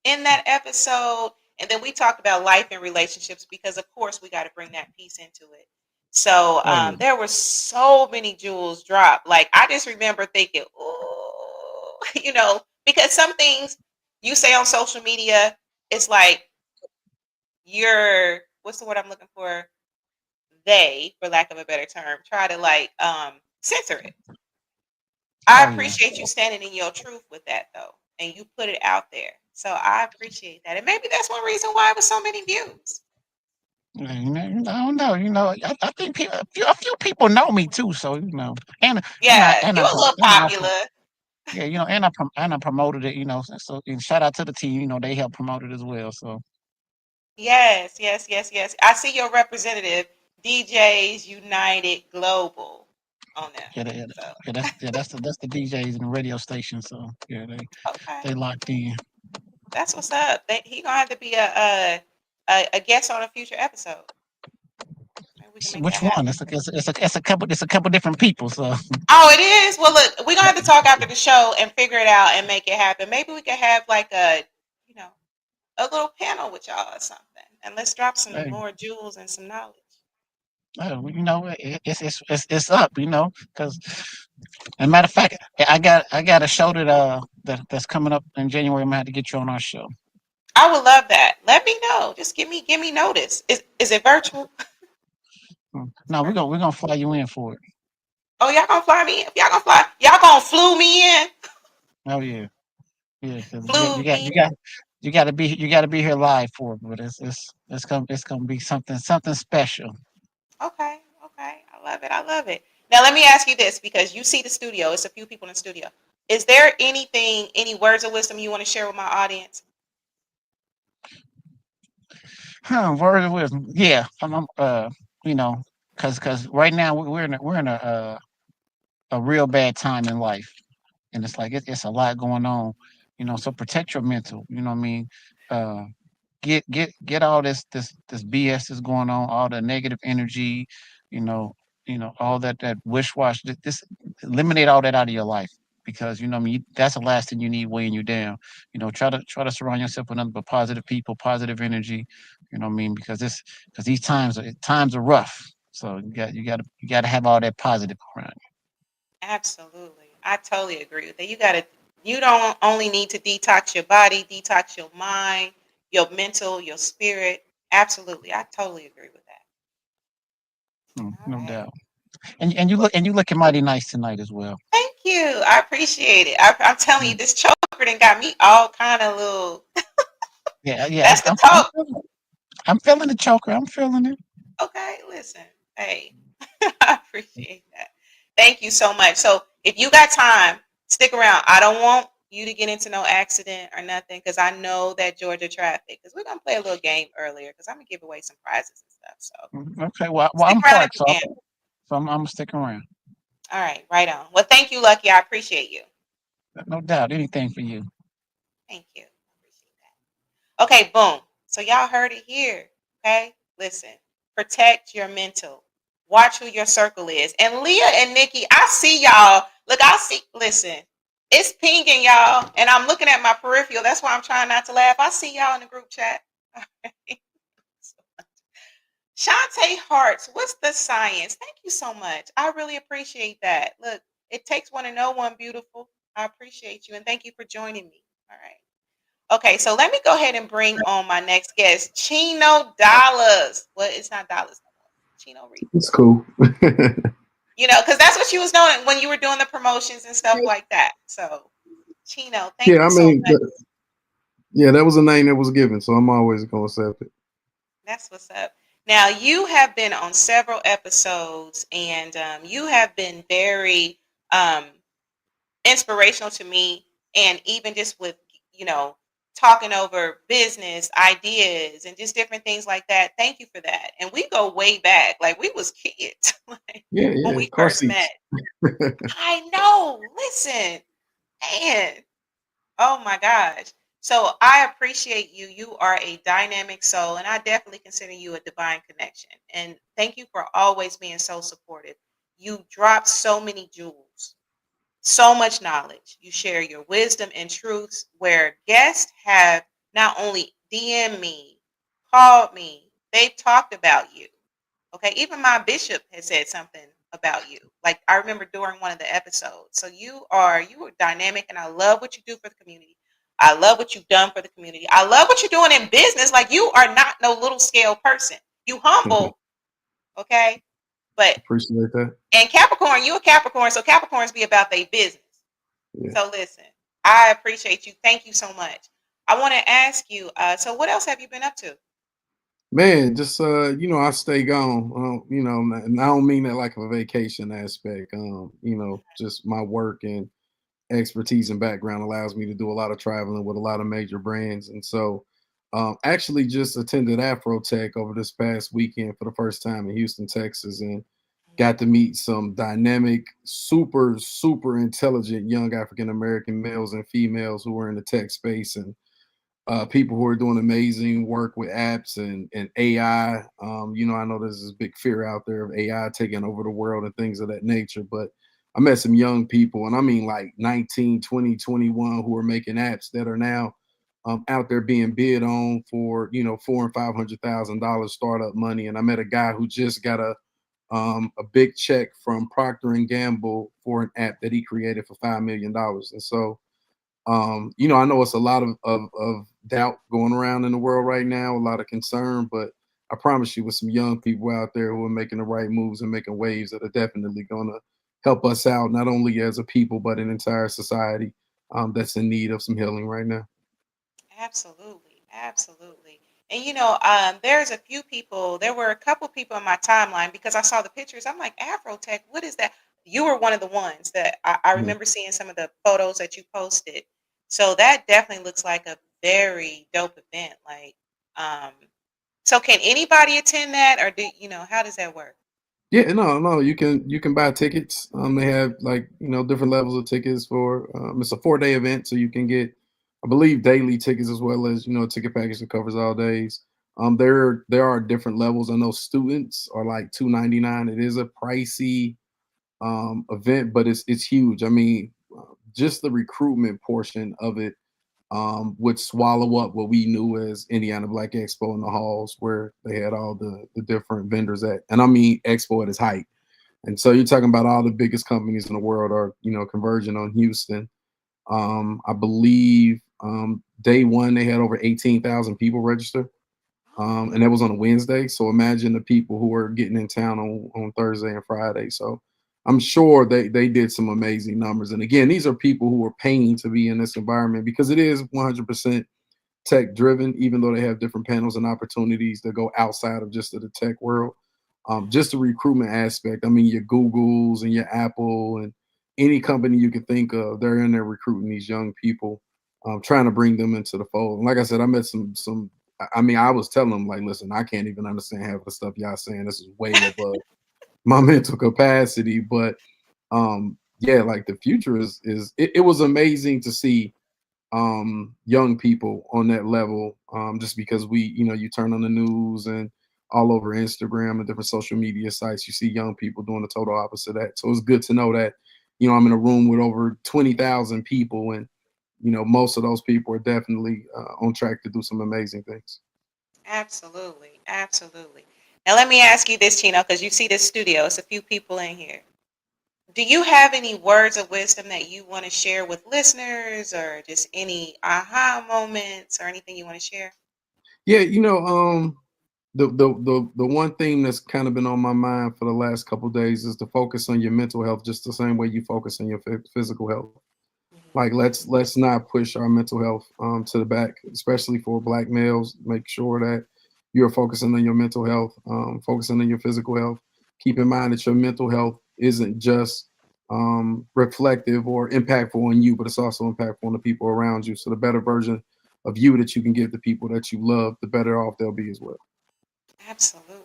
Speaker 2: in that episode. And then we talked about life and relationships because, of course, we got to bring that piece into it. So
Speaker 6: Oh yeah.
Speaker 2: there were so many jewels dropped. Like, I just remember thinking, oh, because some things you say on social media, it's like what's the word I'm looking for? They, for lack of a better term, try to like censor it. I
Speaker 6: Oh yeah.
Speaker 2: appreciate you standing in your truth with that though, and you put it out there. So I appreciate that, and maybe that's one reason why it was so many views.
Speaker 6: I don't know. I think a few people know me too. So and
Speaker 2: Yeah,
Speaker 6: and
Speaker 2: you a little popular.
Speaker 6: yeah, and I promoted it. So and shout out to the team. They helped promote it as well. So
Speaker 2: Yes, yes, yes, yes. I see your representative, DJs United Global, on there.
Speaker 6: yeah,
Speaker 2: So
Speaker 6: that's the DJs and the radio station. So yeah,
Speaker 2: okay,
Speaker 6: they locked in.
Speaker 2: that's what's up. He gonna have to be a guest on a future episode. Maybe we can make that
Speaker 6: Which
Speaker 2: happen.
Speaker 6: one? It's a couple different people. So
Speaker 2: Oh, it is. Well, look, we're gonna have to talk after the show and figure it out and make it happen. Maybe we could have like you know, a little panel with y'all or something, and let's drop some
Speaker 6: hey,
Speaker 2: more jewels and some knowledge.
Speaker 6: it's up. Because as a matter of fact, I got a show that's coming up in January. I'm gonna have to get you on our show.
Speaker 2: I would love that. Let me know. Just give me notice. Is it virtual? Is it
Speaker 6: No, we're
Speaker 2: virtual?
Speaker 6: gonna we're gonna fly you in for it.
Speaker 2: Oh, y'all gonna fly me in? Y'all gonna fly? Y'all gonna flew me in?
Speaker 6: Oh yeah, yeah. Because you got
Speaker 2: Flew
Speaker 6: you got
Speaker 2: me?
Speaker 6: you got you got to be here live for it. But it's gonna be something special.
Speaker 2: Okay, okay. I love it. I love it. Now let me ask you this because you see the studio. It's a few people in the studio. Is there any words of wisdom you want to share with my audience?
Speaker 6: Huh? Word of wisdom. Yeah, you know, because right now we're in a a real bad time in life, and it's like it's a lot going on, so protect your mental, you know what I mean. uh get all this BS that's going on, all the negative energy, you know, all that wish wash. This eliminate all that out of your life, because you know what I mean, that's the last thing you need weighing you down. Try to surround yourself with nothing but positive people, positive energy. You know what I mean, because these times are rough. So you got to have all that positive around
Speaker 2: Absolutely. I totally agree with that. You don't only need to detox your body, detox your mind, your mental, your spirit. Absolutely. I totally agree with that.
Speaker 6: you.
Speaker 2: All
Speaker 6: No
Speaker 2: right.
Speaker 6: doubt. And you looking mighty nice tonight as well.
Speaker 2: Thank you. I appreciate it. I'm telling you,
Speaker 6: Mm.
Speaker 2: this choker done got me all kind of little.
Speaker 6: Yeah, yeah.
Speaker 2: That's the talk.
Speaker 6: I'm feeling the choker. I'm feeling it.
Speaker 2: Okay, listen. Hey, I appreciate that. Thank you so much. So if you got time, stick around. I don't want you to get into no accident or nothing, because I know that Georgia traffic. Because we're gonna play a little game earlier, because I'm gonna give away some prizes and stuff. So
Speaker 6: Okay. Well,
Speaker 2: stick
Speaker 6: I'm
Speaker 2: around if
Speaker 6: parked,
Speaker 2: you
Speaker 6: so
Speaker 2: can.
Speaker 6: I'm gonna stick around.
Speaker 2: All right, right on. Well, thank you, Lucky. I appreciate you.
Speaker 6: No doubt. Anything for you.
Speaker 2: Thank you. I appreciate that. Okay, boom. So y'all heard it here. Okay, listen. Protect your mental. Watch who your circle is. And Leah and Nikki, I see y'all. Look, I see. Listen, it's pinging y'all, and I'm looking at my peripheral. That's why I'm trying not to laugh. I see y'all in the group chat. Shantae Hearts, what's the science? Thank you so much. I really appreciate that. Look, it takes one to know one, beautiful. I appreciate you, and thank you for joining me. All right. Okay, so let me go ahead and bring on my next guest, Chino Dollars. Well, it's not dollars no more. Chino Reed.
Speaker 7: It's cool.
Speaker 2: Because that's what you was doing when you were doing the promotions and stuff like that. So, Chino, thank
Speaker 7: Yeah,
Speaker 2: you
Speaker 7: I
Speaker 2: so
Speaker 7: mean,
Speaker 2: much.
Speaker 7: yeah, that was a name that was given, so I'm always gonna accept it.
Speaker 2: That's what's up. Now, you have been on several episodes, and you have been very um, inspirational to me, and even just with you know talking over business ideas and just different things like that. Thank you for that. And we go way back, like we was kids like,
Speaker 7: Yeah,
Speaker 2: when
Speaker 7: yeah,
Speaker 2: we
Speaker 7: car
Speaker 2: first met.
Speaker 7: seats.
Speaker 2: I know. Listen, man. Oh my gosh. So I appreciate you. You are a dynamic soul, and I definitely consider you a divine connection. And thank you for always being so supportive. You drop so many jewels, so much knowledge. You share your wisdom and truths where guests have not only DM me, called me, they've talked about you. Okay, even my bishop has said something about you. Like I remember during one of the episodes. So you are dynamic, and I love what you do for the community. I love what you've done for the community. I love what you're doing in business. Like you are not no little scale person. You humble, okay? But
Speaker 7: Appreciate that.
Speaker 2: and Capricorn, you a Capricorn, so Capricorns be about their business.
Speaker 7: Yeah,
Speaker 2: So listen, I appreciate you. Thank you so much. I want to ask you, so what else have you been up to?
Speaker 7: man. Just I stay gone. And I don't mean that like a vacation aspect. Just my work and expertise and background allows me to do a lot of traveling with a lot of major brands, and so actually just attended Afrotech over this past weekend for the first time in Houston, Texas, and got to meet some dynamic, super, super intelligent young African American males and females who are in the tech space, and people who are doing amazing work with apps and AI. I know there's this big fear out there of AI taking over the world and things of that nature, but I met some young people, and I mean like 19, 20, 21, who are making apps that are now out there being bid on for, four and $500,000 startup money. And I met a guy who just got a big check from Procter and Gamble for an app that he created for $5 million. And so I know it's a lot of doubt going around in the world right now, a lot of concern, but I promise you, with some young people out there who are making the right moves and making waves that are definitely going to help us out, not only as a people, but an entire society that's in need of some healing right now.
Speaker 2: Absolutely, absolutely. And there's a few people. There were a couple people in my timeline because I saw the pictures. I'm like, Afrotech, what is that? You were one of the ones that I
Speaker 7: Yeah.
Speaker 2: remember seeing some of the photos that you posted. So that definitely looks like a very dope event. Like, so can anybody attend that, or how does that work?
Speaker 7: Yeah, no, you can buy tickets. They have like different levels of tickets for. It's a 4 day event, so you can get, I believe, daily tickets as well as a ticket package that covers all days. There are different levels. I know students are like $2.99. It is a pricey event, but it's huge. I mean, just the recruitment portion of it would swallow up what we knew as Indiana Black Expo in the halls where they had all the different vendors at. And I mean Expo at its height. And so you're talking about all the biggest companies in the world are, converging on Houston. I believe day one they had over 18,000 people register. And that was on a Wednesday. So imagine the people who are getting in town on Thursday and Friday. So I'm sure they did some amazing numbers. And again, these are people who are paying to be in this environment because it is 100% tech driven, even though they have different panels and opportunities that go outside of just the tech world. Just the recruitment aspect. I mean, your Googles and your Apple and any company you can think of, they're in there recruiting these young people, trying to bring them into the fold. And like I said, I met some. I mean, I was telling them like, listen, I can't even understand half of the stuff y'all saying. This is way above my mental capacity. But yeah, like the future it was amazing to see young people on that level, just because you turn on the news and all over Instagram and different social media sites, you see young people doing the total opposite of that. So it's good to know that I'm in a room with over 20,000 people, and most of those people are definitely on track to do some amazing things.
Speaker 2: Absolutely, absolutely. Now let me ask you this, Chino, because you see this studio, it's a few people in here. Do you have any words of wisdom that you want to share with listeners, or just any aha moments or anything you want to share?
Speaker 7: Yeah, the one thing that's kind of been on my mind for the last couple of days is to focus on your mental health just the same way you focus on your physical health. Like let's not push our mental health to the back, especially for Black males. Make sure that you're focusing on your mental health, focusing on your physical health. Keep in mind that your mental health isn't just reflective or impactful on you, but it's also impactful on the people around you. So the better version of you that you can give the people that you love, the better off they'll be as well.
Speaker 2: Absolutely.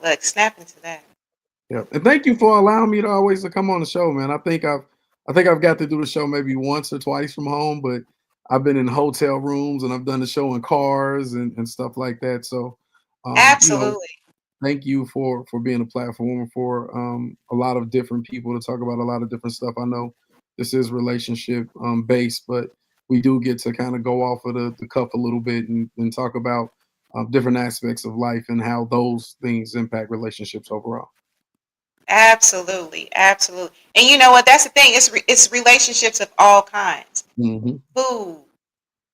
Speaker 2: Look, snap into that.
Speaker 7: Yeah, and thank you for allowing me to always to come on the show, man. I think I've got to do the show maybe once or twice from home, but I've been in hotel rooms and I've done the show in cars and stuff like that. So, um, you know,
Speaker 2: Absolutely.
Speaker 7: thank you for being a platform for a lot of different people to talk about a lot of different stuff. I know this is relationship based, but we do get to kind of go off of the cuff a little bit and talk about different aspects of life and how those things impact relationships overall.
Speaker 2: Absolutely. Absolutely. And you know what? That's the thing. It's relationships of all kinds.
Speaker 7: Hmm.
Speaker 2: Food,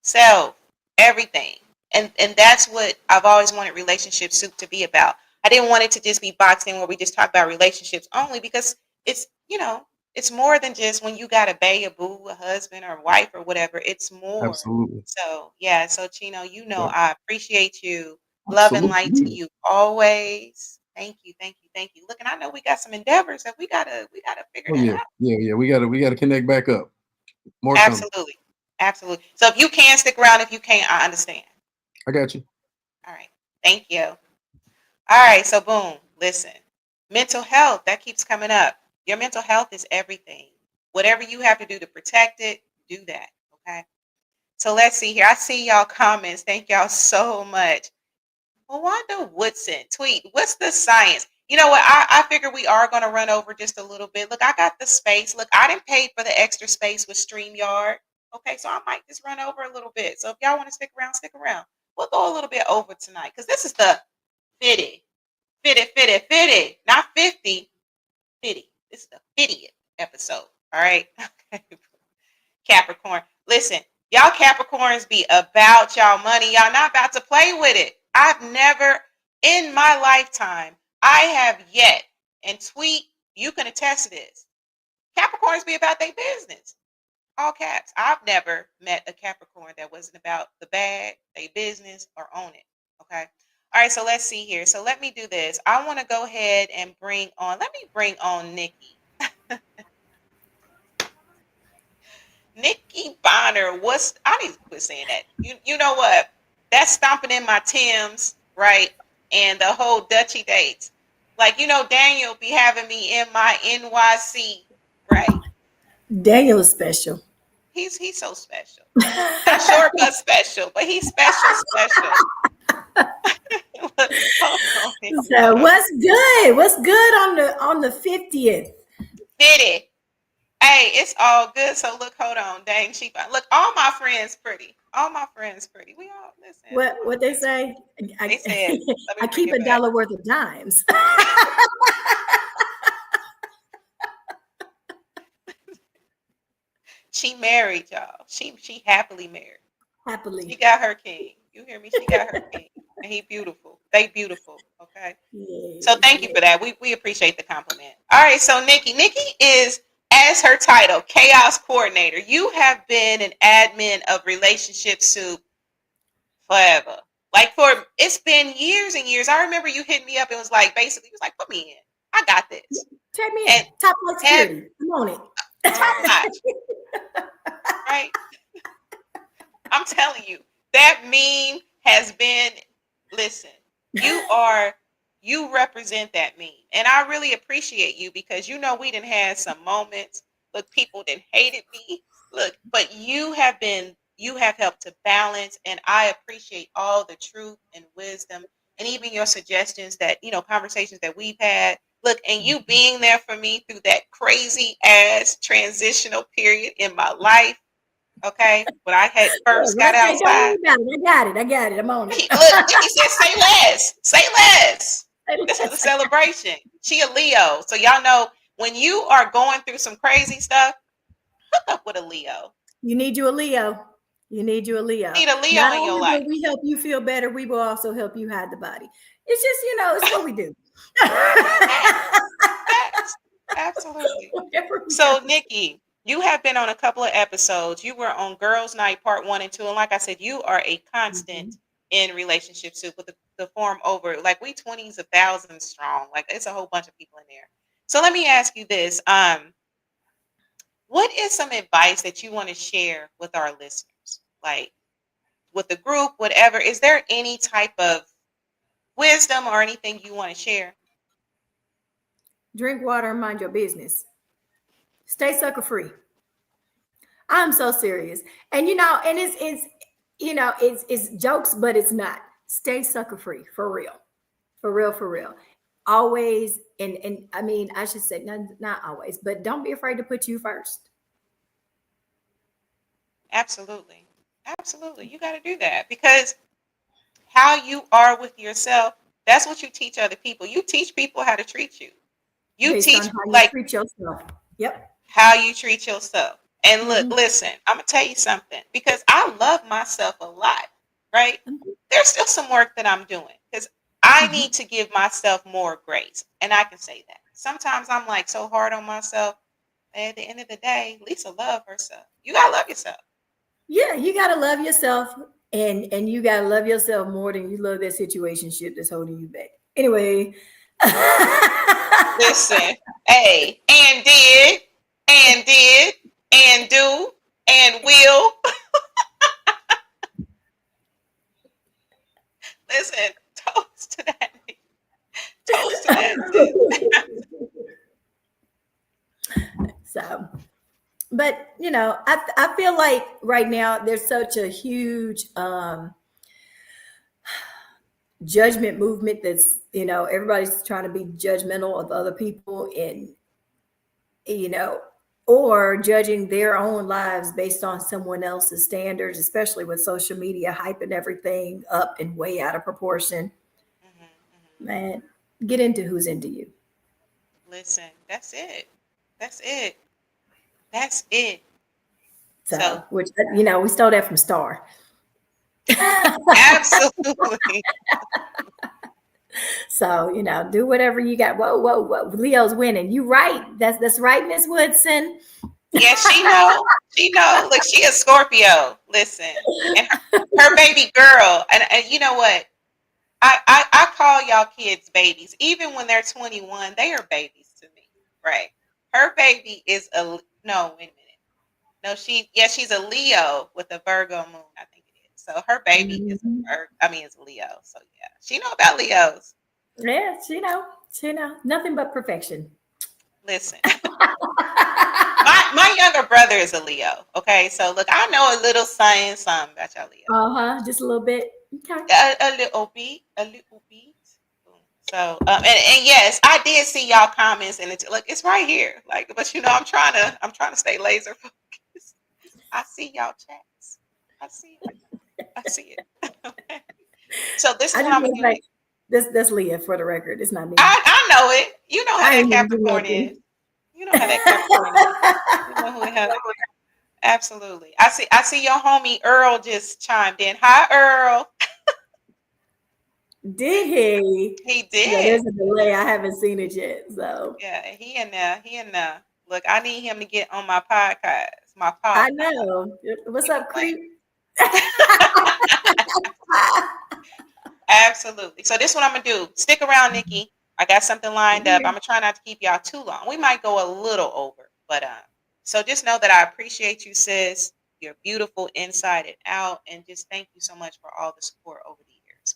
Speaker 2: self, everything. And that's what I've always wanted relationship soup to be about. I didn't want it to just be boxed in where we just talk about relationships only, because it's more than just when you got a bae, a boo, a husband or wife or whatever. It's more.
Speaker 7: Absolutely.
Speaker 2: So yeah, so Chino,
Speaker 7: Yeah.
Speaker 2: I appreciate you. Love and light to
Speaker 7: Absolutely.
Speaker 2: you always. Thank you, thank you, thank you. Look, and I know we got some endeavors that we gotta figure
Speaker 7: Oh
Speaker 2: that
Speaker 7: yeah.
Speaker 2: out.
Speaker 7: Yeah. We gotta connect back up. More coming.
Speaker 2: Absolutely. Absolutely. So if you can stick around, if you can't, I understand.
Speaker 7: I got you.
Speaker 2: All right. Thank you. All right. So boom. Listen. Mental health, that keeps coming up. Your mental health is everything. Whatever you have to do to protect it, do that. Okay. So let's see here. I see y'all comments. Thank y'all so much. Well, Wanda Woodson, tweet, what's the science? You know what? I figure we are going to run over just a little bit. Look, I got the space. Look, I didn't pay for the extra space with StreamYard. Okay, so I might just run over a little bit. So if y'all want to stick around, stick around. We'll go a little bit over tonight because this is the 50, 50, 50, 50, not 50, 50. This is the 50th episode. All right. Okay. Capricorn. Listen, y'all Capricorns be about y'all money. Y'all not about to play with it. I've never in my lifetime, I have yet, and tweet, you can attest to this. Capricorns be about their business. All caps. I've never met a Capricorn that wasn't about the bag, their business, or own it. Okay. All right, so let's see here. So let me do this. I want to go ahead and let me bring on Nikki. Nikki Bonner, I need to quit saying that. You know what? That's stomping in my Tim's, right? And the whole Dutchy dates. Like, Daniel be having me in my NYC, right?
Speaker 8: Daniel is special.
Speaker 2: He's so special. Not short but special, but he's special, special. Look, hold on.
Speaker 8: So what's good? What's good on the 50th?
Speaker 2: Did it. Hey, it's all good. So look, hold on. Dang, look, all my friends pretty. All my friends pretty. We all listen.
Speaker 8: What they say?
Speaker 2: They said, let me
Speaker 8: I keep
Speaker 2: bring
Speaker 8: a
Speaker 2: it back.
Speaker 8: dollar worth of dimes.
Speaker 2: She married, y'all. She happily married. She
Speaker 8: Happily.
Speaker 2: got her king. You hear me? She got her king. And he beautiful. They beautiful. Okay.
Speaker 8: Yes,
Speaker 2: So thank you for that. We appreciate the compliment. All right. So Nikki is, as her title, Chaos Coordinator. You have been an admin of Relationship Soup forever. Like it's been years and years. I remember you hit me up. It was like, basically, it was like, put me in. I got this.
Speaker 8: Take me in.
Speaker 2: And
Speaker 8: Top flight security. Come on it.
Speaker 2: top notch. Right? I'm telling you, that meme has been, listen, you represent that meme. And I really appreciate you because we done had some moments. Look, people done hated me. Look, but you have helped to balance, and I appreciate all the truth and wisdom and even your suggestions that, conversations that we've had. Look, and you being there for me through that crazy ass transitional period in my life. Okay, when I had first got outside.
Speaker 8: I got it. I'm on it.
Speaker 2: Look, he said, "Say less. Say less." This is a celebration. She a Leo, so y'all know when you are going through some crazy stuff, hook up with a Leo.
Speaker 8: You need a Leo. You need a Leo.
Speaker 2: You need a Leo
Speaker 8: Not
Speaker 2: in your
Speaker 8: only
Speaker 2: life.
Speaker 8: will we help you feel better, we will also help you hide the body. It's just, it's what we do.
Speaker 2: Absolutely. So, Nikki, you have been on a couple of episodes. You were on Girls Night Part 1 and 2. And like I said, you are a constant in Relationship Soup with the form over. Like, we 20s of thousands strong. Like, it's a whole bunch of people in there. So let me ask you this. What is some advice that you want to share with our listeners? Like, with the group, whatever. Is there any type of wisdom or anything you want to share?
Speaker 8: Drink water and mind your business. Stay sucker free. I'm so serious. And and it's jokes, but it's not. Stay sucker free for real. For real. Always, and I mean, I should say not always, but don't be afraid to put you first.
Speaker 2: Absolutely. You got to do that because how you are with yourself, that's what you teach other people. You teach people how to treat you. You
Speaker 8: Based
Speaker 2: teach
Speaker 8: on how you
Speaker 2: like
Speaker 8: treat yourself. Yep.
Speaker 2: how you treat yourself. And look, listen, I'm going to tell you something because I love myself a lot, right? There's still some work that I'm doing because I need to give myself more grace. And I can say that. Sometimes I'm like so hard on myself. And at the end of the day, Lisa love herself. You got to love yourself.
Speaker 8: Yeah, you got to love yourself. And you got to love yourself more than you love that situationship that's holding you back. Anyway.
Speaker 2: Listen, hey, and did, and do, and will. Listen, toast to that. Toast to that.
Speaker 8: So, but I feel like right now there's such a huge judgment movement that's everybody's trying to be judgmental of other people and or judging their own lives based on someone else's standards, especially with social media hyping everything up and way out of proportion. Man, get into who's into you.
Speaker 2: Listen, that's it.
Speaker 8: So which we stole that from Star.
Speaker 2: Absolutely.
Speaker 8: So, do whatever you got. Whoa. Leo's winning. You right. That's right, Miss Woodson.
Speaker 2: Yeah, she know. Look, she a Scorpio. Listen. And her baby girl. And you know what? I call y'all kids babies. Even when they're 21, they are babies to me. Right. Her baby is no, wait a minute. No, she's a Leo with a Virgo moon, I think it is. So her baby is a Leo. So yeah, she know about Leos.
Speaker 8: Yeah, she know. You know, nothing but perfection.
Speaker 2: Listen, my younger brother is a Leo. Okay, so look, I know a little something about y'all Leo.
Speaker 8: Just a little bit. Okay.
Speaker 2: A little bit, a little bit. So, and yes, I did see y'all comments, and look, it's right here. Like, but you know, I'm trying to stay laser focused. I see y'all chats. I see it. I see it. Okay. So this is
Speaker 8: I
Speaker 2: what
Speaker 8: just
Speaker 2: I'm
Speaker 8: want
Speaker 2: gonna
Speaker 8: to
Speaker 2: do.
Speaker 8: say that's Leah for the record. It's not me.
Speaker 2: I know it. You know how
Speaker 8: I
Speaker 2: that
Speaker 8: ain't even do
Speaker 2: Capricorn
Speaker 8: nothing.
Speaker 2: is. You know how that Capricorn is. You know who it is. Absolutely. I see your homie Earl just chimed in. Hi, Earl.
Speaker 8: Did he?
Speaker 2: He
Speaker 8: Yeah,
Speaker 2: did.
Speaker 8: there's a delay. I haven't seen it yet. So
Speaker 2: Yeah, he in there. He in there. Look, I need him to get on my podcast. My
Speaker 8: I
Speaker 2: podcast.
Speaker 8: know. What's up, Creep?
Speaker 2: Absolutely. So this is what I'm gonna do. Stick around, Nikki. I got something lined up. I'm gonna try not to keep y'all too long. We might go a little over, but so just know that I appreciate you, sis. You're beautiful inside and out, and just thank you so much for all the support over the years.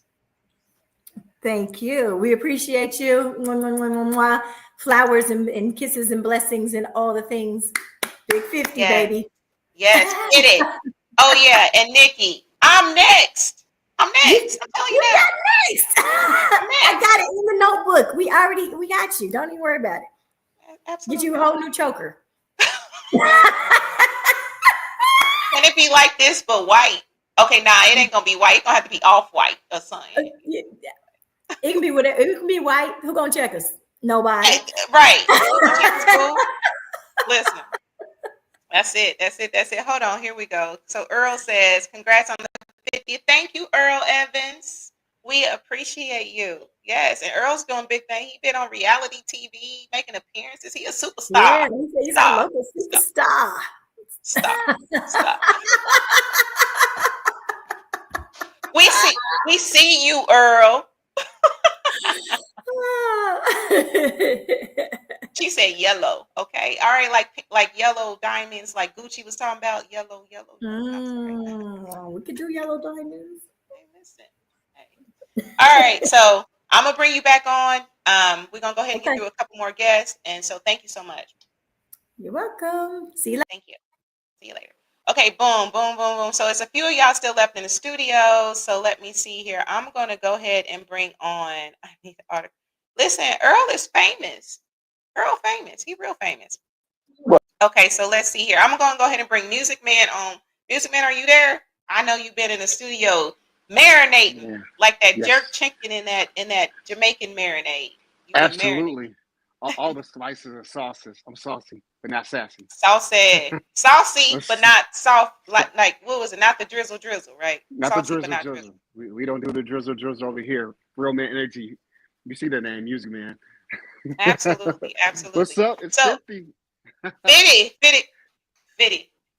Speaker 8: Thank you. We appreciate you. Mwah, mwah, mwah, mwah, mwah. Flowers and kisses and blessings and all the things. Big 50,
Speaker 2: Yes.
Speaker 8: baby.
Speaker 2: Yes, get it. Oh yeah, and Nikki, I'm next. I'm next. I'm telling you
Speaker 8: You
Speaker 2: now.
Speaker 8: got next. I got it in the notebook. We got you. Don't even worry about it.
Speaker 2: Absolutely.
Speaker 8: Get you a whole new choker.
Speaker 2: Can it be like this but white? Okay, nah, it ain't gonna be white. It's gonna have to be off white or something.
Speaker 8: It can be whatever. It can be white. Who gonna check us? Nobody.
Speaker 2: Right. Listen. That's it. That's it. That's it. Hold on. Here we go. So Earl says, congrats on the 50th. Thank you, Earl Evans. We appreciate you. Yes. And Earl's doing big thing. He been on reality TV, making appearances. He a superstar.
Speaker 8: Yeah, he's our local superstar.
Speaker 2: Stop. We see you, Earl. She said yellow. Okay. All right. Like yellow diamonds, like Gucci was talking about. Yellow.
Speaker 8: We could do yellow diamonds.
Speaker 2: Hey, listen. Hey. All right. So I'm gonna bring you back on. We're gonna go ahead and get through a couple more guests. And so thank you so much.
Speaker 8: You're welcome. See you later.
Speaker 2: Thank you. See you later. Okay, boom. So it's a few of y'all still left in the studio. So let me see here. I'm gonna go ahead and bring on. I need the article. Listen, Earl is famous. Earl famous. He real famous. Okay, so let's see here. I'm gonna go ahead and bring Music Man on. Music Man, are you there? I know you've been in the studio marinating like that jerk chicken in that Jamaican marinade.
Speaker 9: Absolutely. All the spices and sauces. I'm saucy, but not sassy.
Speaker 2: Saucy, but not soft. Like what was it? Not the drizzle, right?
Speaker 9: Not
Speaker 2: Saucy,
Speaker 9: the drizzle. We don't do the drizzle over here. Real Man Energy. You see that name, Music Man.
Speaker 2: Absolutely.
Speaker 9: What's up? It's 50.
Speaker 2: 50.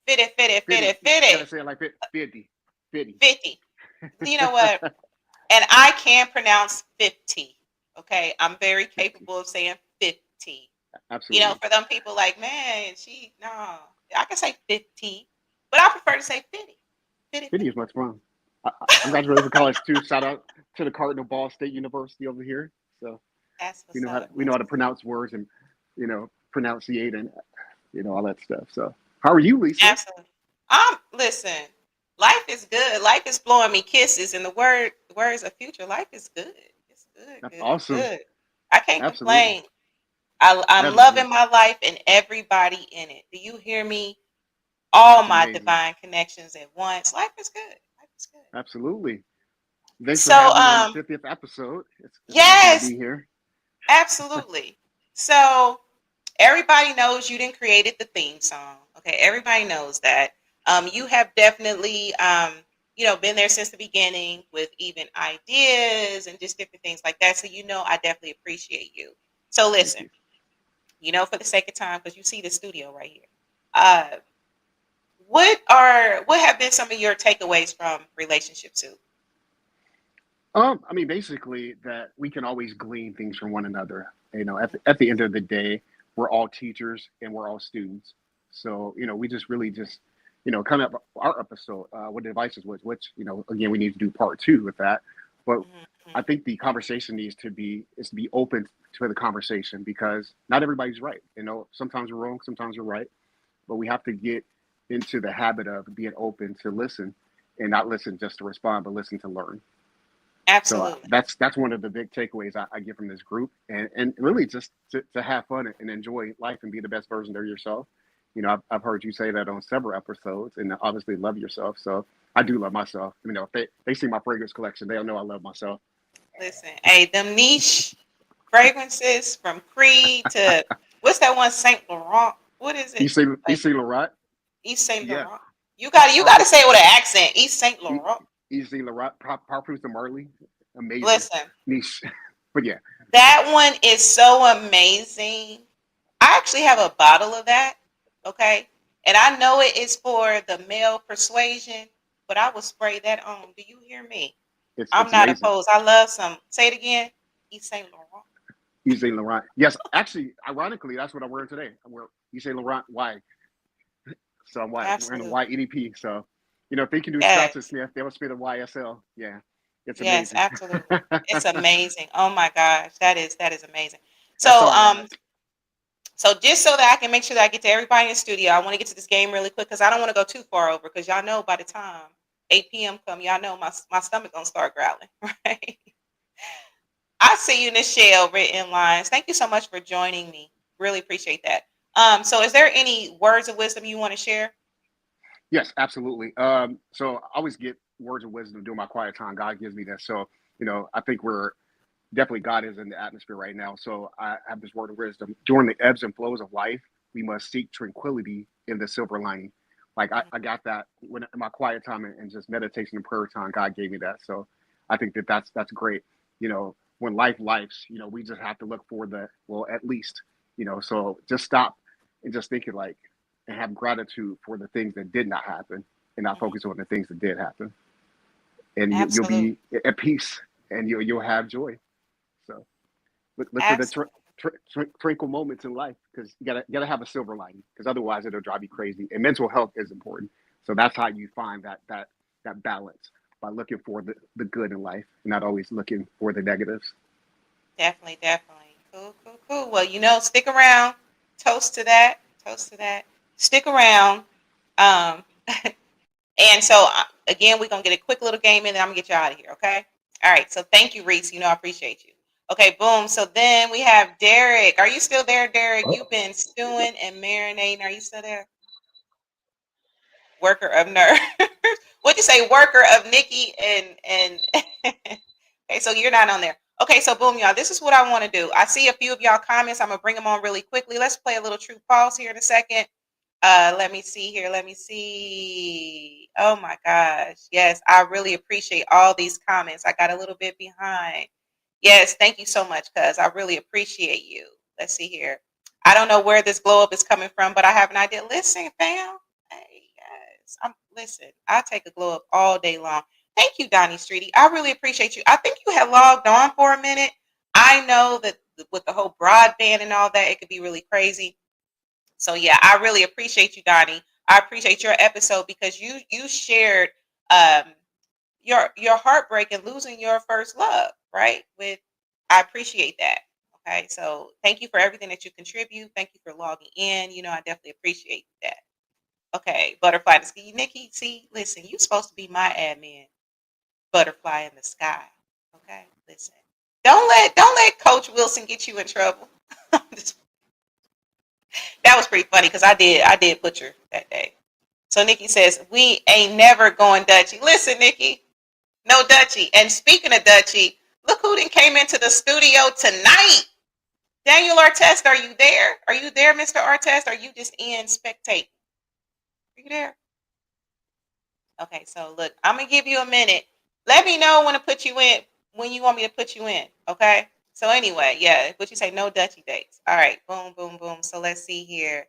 Speaker 9: Gotta say it like 50.
Speaker 2: 50. You know what? And I can pronounce 50. Okay, I'm very capable of saying 50.
Speaker 9: Absolutely.
Speaker 2: You know, for them people like, man, I can say 50, but I prefer to say 50.
Speaker 9: 50 is much fun. I'm graduating from college too. Shout out to the Cardinal Ball State University over here. So we know how to pronounce words and pronunciate and all that stuff. So how are you, Lisa?
Speaker 2: Absolutely. Listen, life is good. Life is blowing me kisses, and the words of future. Life is good. It's good.
Speaker 9: That's
Speaker 2: good,
Speaker 9: awesome.
Speaker 2: Good. I can't complain. I'm loving my life and everybody in it. Do you hear me? All my divine connections at once. Life is good. Life is good.
Speaker 9: Absolutely. Thanks for having me on the 50th episode. It's
Speaker 2: yes.
Speaker 9: To be here.
Speaker 2: Absolutely. So everybody knows you didn't created the theme song. Okay, everybody knows that. You have definitely been there since the beginning with even ideas and just different things like that. So I definitely appreciate you. So listen, for the sake of time, because you see the studio right here. What have been some of your takeaways from Relationship Soup?
Speaker 9: Basically that we can always glean things from one another. At the end of the day, we're all teachers and we're all students. So, we just kind of our episode, what the advice was, which, again, we need to do part 2 with that. But I think the conversation needs to be open to the conversation, because not everybody's right. You know, sometimes we're wrong, sometimes we're right, but we have to get into the habit of being open to listen, and not listen just to respond, but listen to learn. So
Speaker 2: Absolutely.
Speaker 9: that's one of the big takeaways I get from this group, and really just to have fun and enjoy life and be the best version of yourself. You know, I've heard you say that on several episodes, and obviously love yourself. So I do love myself. You know, if they see my fragrance collection, they'll know I love myself.
Speaker 2: Listen, hey, them niche fragrances from Creed to what's that one, Saint Laurent? What is it? Like
Speaker 9: Yves Saint Laurent.
Speaker 2: East Saint
Speaker 9: Yeah.
Speaker 2: Laurent. You got to say it with an accent. East Saint Laurent.
Speaker 9: Yves Saint Laurent, Parfums de Marley, amazing
Speaker 2: Listen,
Speaker 9: niche. But yeah,
Speaker 2: that one is so amazing. I actually have a bottle of that. Okay. And I know it is for the male persuasion, but I will spray that on. Do you hear me? I'm
Speaker 9: it's
Speaker 2: not
Speaker 9: amazing.
Speaker 2: opposed. I love some. Say it again. East Saint Laurent.
Speaker 9: Yves Saint Laurent. Yes, actually, ironically, that's what I'm wearing today. I'm wearing Yves Saint Laurent Y. So I'm wearing a
Speaker 2: Absolutely.
Speaker 9: Y EDP. So, you know, if they can do
Speaker 2: Yes.
Speaker 9: Scotch and Smith, they will spit a YSL. Yeah, it's
Speaker 2: Yes,
Speaker 9: amazing.
Speaker 2: absolutely. It's amazing. Oh my gosh, that is amazing.
Speaker 9: That's
Speaker 2: So
Speaker 9: all I got.
Speaker 2: so just so that I can make sure that I get to everybody in the studio, I want to get to this game really quick because I don't want to go too far over, because y'all know by the time 8 p.m. come, y'all know my stomach gonna start growling, right? I see you, Nichelle, written lines. Thank you so much for joining me. Really appreciate that. So is there any words of wisdom you want to share?
Speaker 9: Yes, absolutely. So I always get words of wisdom during my quiet time. God gives me that. So, you know, I think we're definitely, God is in the atmosphere right now. So I have this word of wisdom. During the ebbs and flows of life, we must seek tranquility in the silver lining. Like I got that when in my quiet time and just meditation and prayer time. God gave me that. So I think that's great. You know, when life's, you know, we just have to look for the, well, at least, you know, so just stop and just think it like, and have gratitude for the things that did not happen, and not
Speaker 2: Mhm.
Speaker 9: focus on the things that did happen. And you'll
Speaker 2: Absolutely.
Speaker 9: be at peace, and you'll have joy. So look for the
Speaker 2: Absolutely.
Speaker 9: twinkle moments in life, because you gotta have a silver lining, because otherwise it'll drive you crazy. And mental health is important. So that's how you find that balance, by looking for the good in life, and not always looking for the negatives.
Speaker 2: Definitely, definitely. Cool, cool, cool. Well, stick around. Toast to that. Toast to that. Stick around. Um, and so again, we're gonna get a quick little game in, and I'm gonna get you out of here. Okay. All right. So thank you, Reese. I appreciate you. Okay. Boom. So then we have Derek. Are you still there, Derek? You've been stewing and marinating. Are you still there? Worker of nerve. What'd you say? Worker of Nikki and. Okay, so you're not on there. Okay, so boom, y'all. This is what I want to do. I see a few of y'all comments. I'm gonna bring them on really quickly. Let's play a little true false here in a second. Let me see here. Let me see. Oh my gosh. Yes, I really appreciate all these comments. I got a little bit behind. Yes, thank you so much, cuz I really appreciate you. Let's see here. I don't know where this glow up is coming from, but I have an idea. Listen, fam. Hey guys. Listen, I take a glow up all day long. Thank you, Donnie Streety. I really appreciate you. I think you had logged on for a minute. I know that with the whole broadband and all that, it could be really crazy. So yeah, I really appreciate you, Donnie. I appreciate your episode because you shared um your heartbreak and losing your first love, right? I appreciate that. Okay. So thank you for everything that you contribute. Thank you for logging in. I definitely appreciate that. Okay, butterfly in the sky. Nikki, see, listen, you supposed to be my admin. Butterfly in the sky. Okay, listen. Don't let Coach Wilson get you in trouble. That was pretty funny because I did butcher that day. So Nikki says, we ain't never going Dutchy. Listen, Nikki, no Dutchy. And speaking of Dutchy, look who then came into the studio tonight. Daniel Artest, are you there? Are you there, Mr. Artest? Are you just in spectate? Are you there? Okay, so look, I'm gonna give you a minute. Let me know when you want me to put you in. Okay. So anyway, yeah, what you say, no Dutchy dates. All right, boom, boom, boom. So let's see here.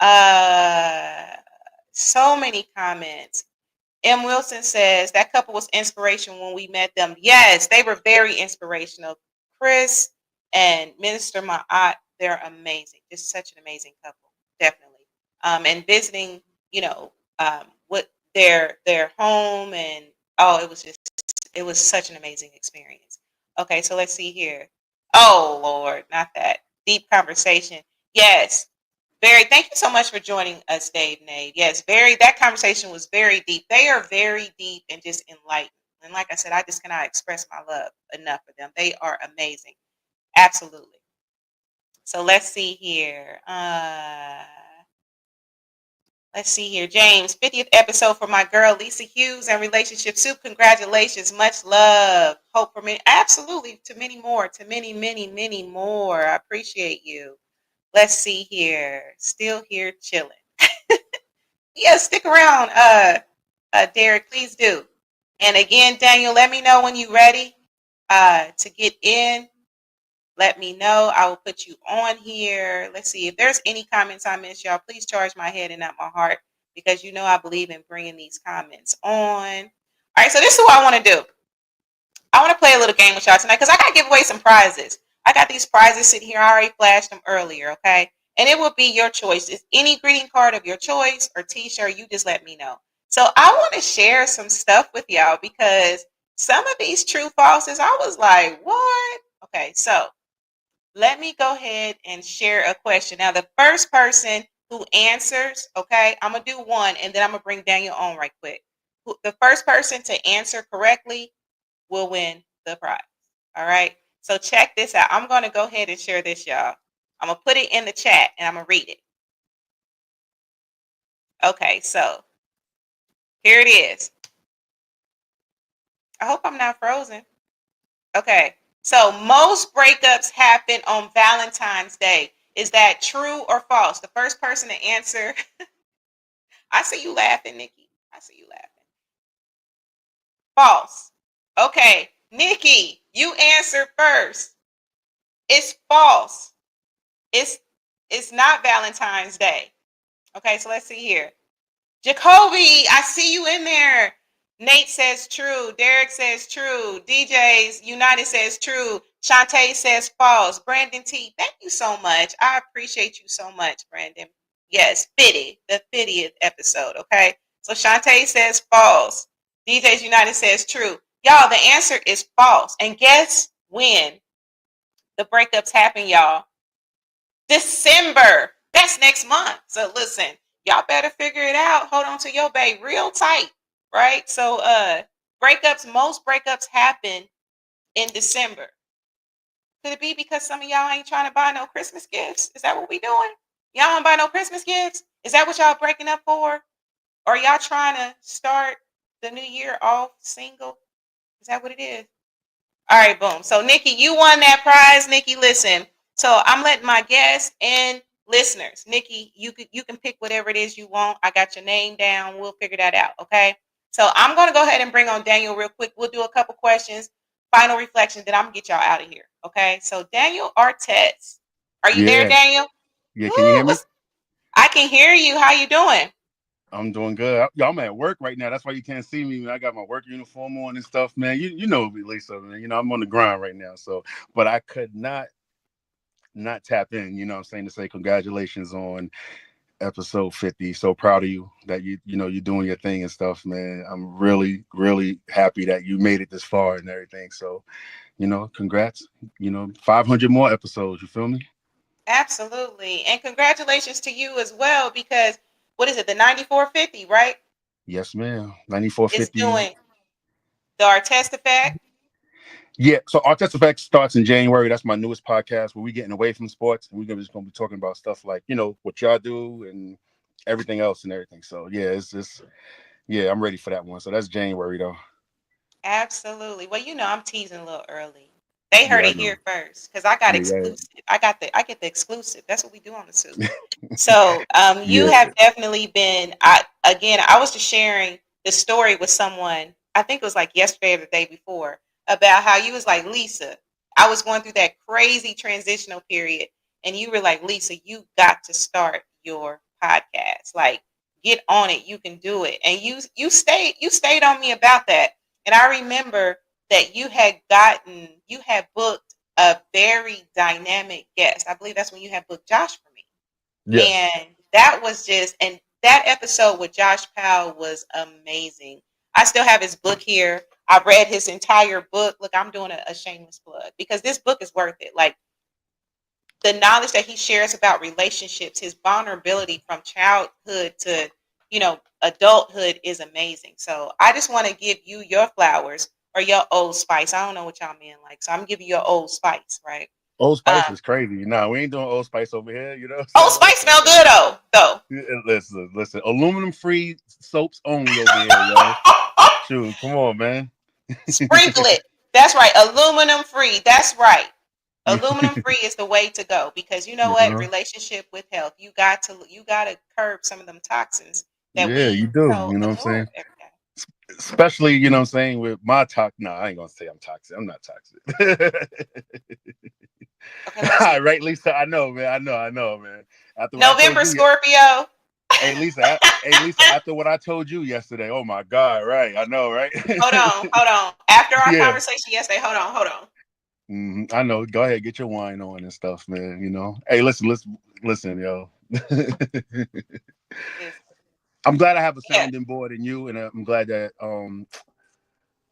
Speaker 2: Uh so many comments. M. Wilson says that couple was inspirational when we met them. Yes, they were very inspirational. Chris and Minister Ma'at, they're amazing. Just such an amazing couple, definitely. And visiting, what their home, and oh, it was such an amazing experience. Okay, so let's see here. Oh Lord, not that. Deep conversation. Yes. Very, thank you so much for joining us, Dave Nade. Yes, that conversation was very deep. They are very deep and just enlightened. And like I said, I just cannot express my love enough for them. They are amazing. Absolutely. So let's see here. Let's see here. James, 50th episode for my girl, Lisa Hughes, and Relationship Soup. Congratulations. Much love. Hope for me. Absolutely. To many more. To many, many, many more. I appreciate you. Let's see here. Still here chilling. Yeah, stick around, Derek. Please do. And again, Daniel, let me know when you're ready to get in. Let me know. I will put you on here. Let's see if there's any comments I missed, y'all. Please charge my head and not my heart, because you know I believe in bringing these comments on. All right, so this is what I want to do. I want to play a little game with y'all tonight because I got to give away some prizes. I got these prizes sitting here. I already flashed them earlier, okay? And it will be your choice. It's any greeting card of your choice or t-shirt. You just let me know. So I want to share some stuff with y'all because some of these true falses, I was like, what? Okay, so let me go ahead and share a question. Now, the first person who answers, okay, I'm going to do one and then I'm going to bring Daniel on right quick. The first person to answer correctly will win the prize. All right. So check this out. I'm going to go ahead and share this, y'all. I'm going to put it in the chat and I'm going to read it. Okay. So here it is. I hope I'm not frozen. Okay. So most breakups happen on Valentine's Day. Is that true or false? The first person to answer. I see you laughing, Nikki. I see you laughing. False. Okay. Nikki, you answer first. It's false. It's not Valentine's Day. Okay, so let's see here. Jacoby, I see you in there. Nate says true. Derek says true. DJs United says true. Shantae says false. Brandon T, thank you so much. I appreciate you so much, Brandon. Yes, the 50th episode, okay? So Shantae says false. DJs United says true. Y'all, the answer is false. And guess when the breakups happen, y'all? December. That's next month. So listen, y'all better figure it out. Hold on to your babe real tight, right? So most breakups happen in December. Could it be because some of y'all ain't trying to buy no Christmas gifts? Is that what we doing? Y'all don't buy no Christmas gifts? Is that what y'all breaking up for? Or y'all trying to start the new year off single? Is that what it is? All right, boom. So Nikki, you won that prize. Nikki, listen. So I'm letting my guests and listeners, Nikki, you can pick whatever it is you want. I got your name down. We'll figure that out. Okay. So I'm going to go ahead and bring on Daniel real quick. We'll do a couple questions, final reflection, then I'm gonna get y'all out of here. Okay. So Daniel Artets, are you there, Daniel?
Speaker 10: Yeah. Can you hear me?
Speaker 2: I can hear you. How you doing?
Speaker 10: I'm doing good. I'm at work right now. That's why you can't see me. I got my work uniform on and stuff, man. You know me, Lisa, man. You know, I'm on the grind right now. So, but I could not tap in, you know what I'm saying, to say congratulations on episode 50. So proud of you that you're doing your thing and stuff, man. I'm really, really happy that you made it this far and everything. So, congrats. 500 more episodes. You feel me?
Speaker 2: Absolutely. And congratulations to you as well, because what is it, the 9450, right?
Speaker 10: Yes, ma'am. 9450.
Speaker 2: It's doing the Artest Effect.
Speaker 10: Yeah, so Artest Effect starts in January. That's my newest podcast where we're getting away from sports and we're just going to be talking about stuff like, what y'all do and everything else and everything. So, yeah, I'm ready for that one. So that's January, though.
Speaker 2: Absolutely. Well, I'm teasing a little early. They heard it here first because I got exclusive. I get the exclusive. That's what we do on the Soup. So you have definitely been. I was just sharing the story with someone. I think it was like yesterday or the day before about how you was like, Lisa, I was going through that crazy transitional period, and you were like, Lisa, you got to start your podcast. Like, get on it. You can do it. And you stayed on me about that. And I remember that you had booked a very dynamic guest. I believe that's when you had booked Josh for me. Yes. And that episode with Josh Powell was amazing. I still have his book here. I read his entire book. Look, I'm doing a shameless plug because this book is worth it. Like the knowledge that he shares about relationships, his vulnerability from childhood to, adulthood is amazing. So I just want to give you your flowers or your Old Spice. I don't know what y'all men like. So I'm giving you your Old Spice, right?
Speaker 10: Old Spice is crazy. Nah, we ain't doing Old Spice over here. You know what
Speaker 2: Old
Speaker 10: I'm saying?
Speaker 2: Spice smell good though.
Speaker 10: Listen. Aluminum free soaps only over here, yo. Shoot, come on, man.
Speaker 2: Sprinkle it. That's right. Aluminum free. That's right. Aluminum free is the way to go because you know what? Relationship with health. You got to curb some of them toxins that
Speaker 10: Yeah, you do. You know what I'm saying? Especially, you know what I'm saying, with my I ain't gonna say I'm toxic. I'm not toxic.
Speaker 2: Okay,
Speaker 10: right, Lisa? I know, man. I know, man. After
Speaker 2: November Scorpio.
Speaker 10: Hey, Lisa, after what I told you yesterday, oh my God, right? I know, right?
Speaker 2: Hold on. After our conversation yesterday, hold on.
Speaker 10: I know. Go ahead, get your wine on and stuff, man. You know. Hey, listen, yo. I'm glad I have a sounding board in you, and I'm glad that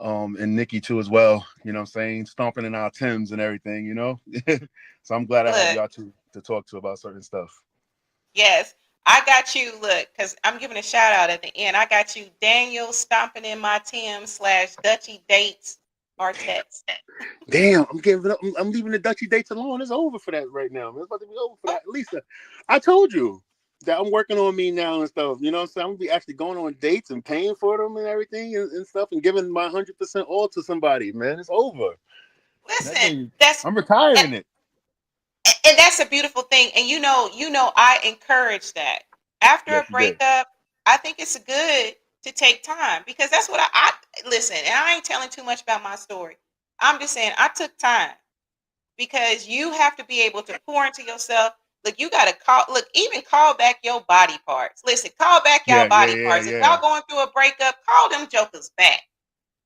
Speaker 10: and Nikki too as well. You know what I'm saying? Stomping in our Timbs and everything, you know. So I'm glad I have y'all two to talk to about certain stuff.
Speaker 2: Yes. I got you, look, because I'm giving a shout out at the end. I got you, Daniel, stomping in my Timbs / Dutchy Dates Artex.
Speaker 10: Damn, I'm giving up. I'm leaving the Dutchy Dates alone. It's over for that right now. It's about to be over for that. Lisa, I told you that I'm working on me now and stuff. You know what I'm saying? I'm gonna be actually going on dates and paying for them and everything and stuff and giving my 100% all to somebody, man. It's over.
Speaker 2: Listen,
Speaker 10: I'm retiring it.
Speaker 2: And that's a beautiful thing. And I encourage that. After a breakup, I think it's good to take time because that's what I listen, and I ain't telling too much about my story. I'm just saying I took time because you have to be able to pour into yourself. Look, you gotta even call back your body parts. Listen, call back y'all body parts. If y'all going through a breakup, call them jokers back.